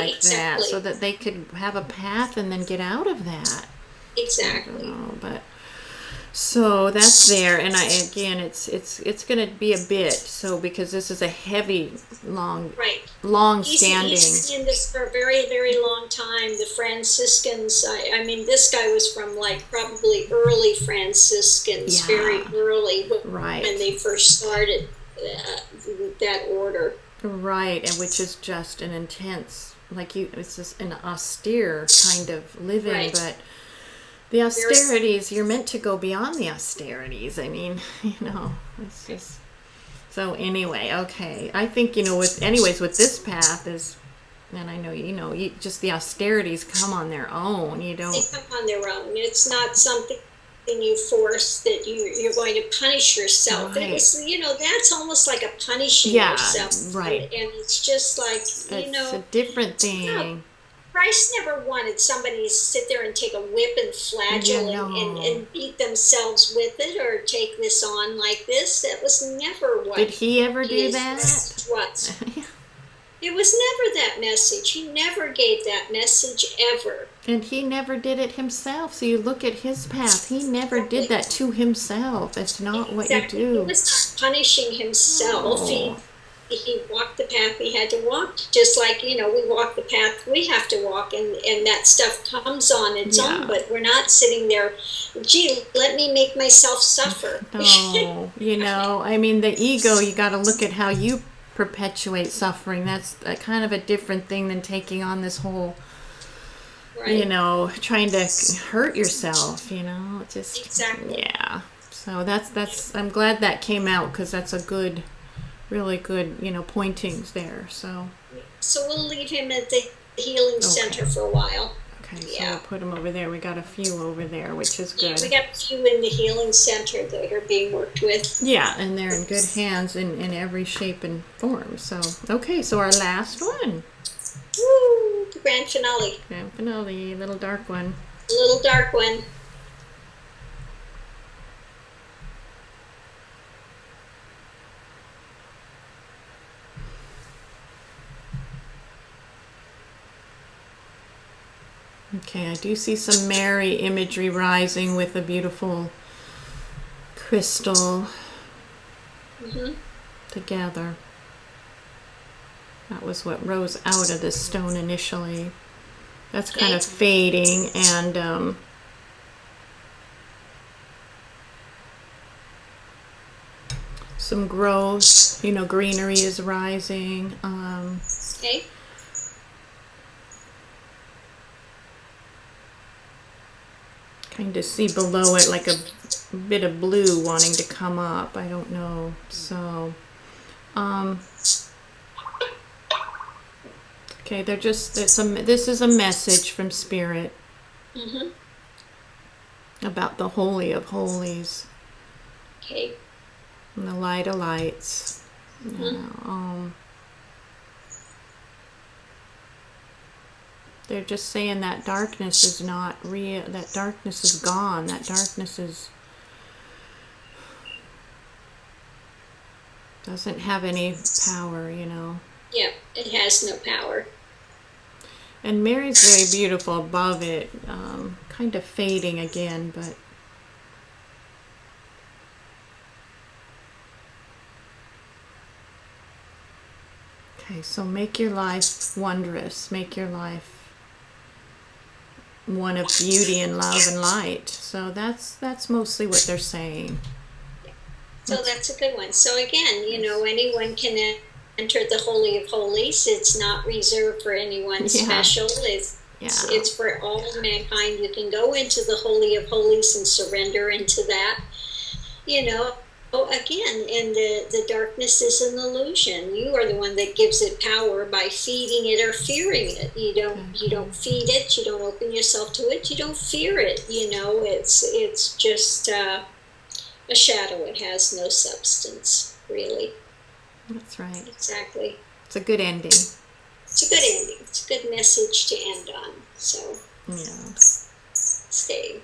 so that they could have a path and then get out of that. Exactly. But so that's there, and it's going to be a bit, so because this is a heavy, long long-standing. He's in this for a very, very long time. The Franciscans, I mean, this guy was from like probably early Franciscans, Yeah. very early Right. when they first started that order. Right, and which is just an intense, it's just an austere kind of living, Right. but the austerities, you're meant to go beyond the austerities. I mean, it's just, so anyway, okay. I think, with this path is, and I know, just the austerities come on their own, They come on their own. It's not something you force that you're going to punish yourself. Right. It's, that's almost like a punishing Yeah, yourself. right. And it's just like, it's a different thing. Christ never wanted somebody to sit there and take a whip and flagell Yeah, no. and beat themselves with it or take this on like this. That was never what Did he ever do his that? message was. It was never that message. He never gave that message ever. And he never did it himself. So you look at his path. He never did that to himself. That's not what you Exactly. do. He was not punishing himself. No. He walked the path he had to walk, just like, we walk the path we have to walk, and that stuff comes on its Yeah. own, but we're not sitting there, gee, let me make myself suffer. No, I mean, the ego, you got to look at how you perpetuate suffering. That's kind of a different thing than taking on this whole, Right. trying to hurt yourself, just, Exactly. yeah. So that's, I'm glad that came out, because that's a good, really good, pointings there. So we'll leave him at the healing center for a while. okay, so Yeah. we'll put them over there. We got a few over there, which is Yeah, good. we got a few in the healing center that are being worked with. Yeah, and they're in good hands in every shape and form. So okay, so our last one, Woo! The grand finale. grand finale, little dark one. The little dark one. Okay, I do see some Mary imagery rising with a beautiful crystal Hmm. together. That was what rose out of this stone initially. That's kind of fading, and some growth, greenery is rising. Okay. Kind of see below it like a bit of blue wanting to come up. I don't know. So, okay, this is a message from Spirit Hmm. about the Holy of Holies Okay. and the Light of Lights. They're just saying that darkness is not real. That darkness is gone. That darkness doesn't have any power, Yeah, it has no power. And Mary's very beautiful above it, kind of fading again, but okay, so make your life wondrous. Make your life one of beauty and love and light. So that's mostly what they're saying. So that's a good one. So again, anyone can enter the Holy of Holies. It's not reserved for anyone Yeah. special. It's for all of mankind. You can go into the Holy of Holies and surrender into that. Again, and the darkness is an illusion. You are the one that gives it power by feeding it or fearing it. You don't feed it. You don't open yourself to it. You don't fear it. It's just a shadow. It has no substance, really. That's right. Exactly. It's a good ending. It's a good ending. It's a good message to end on. So Yeah. stay.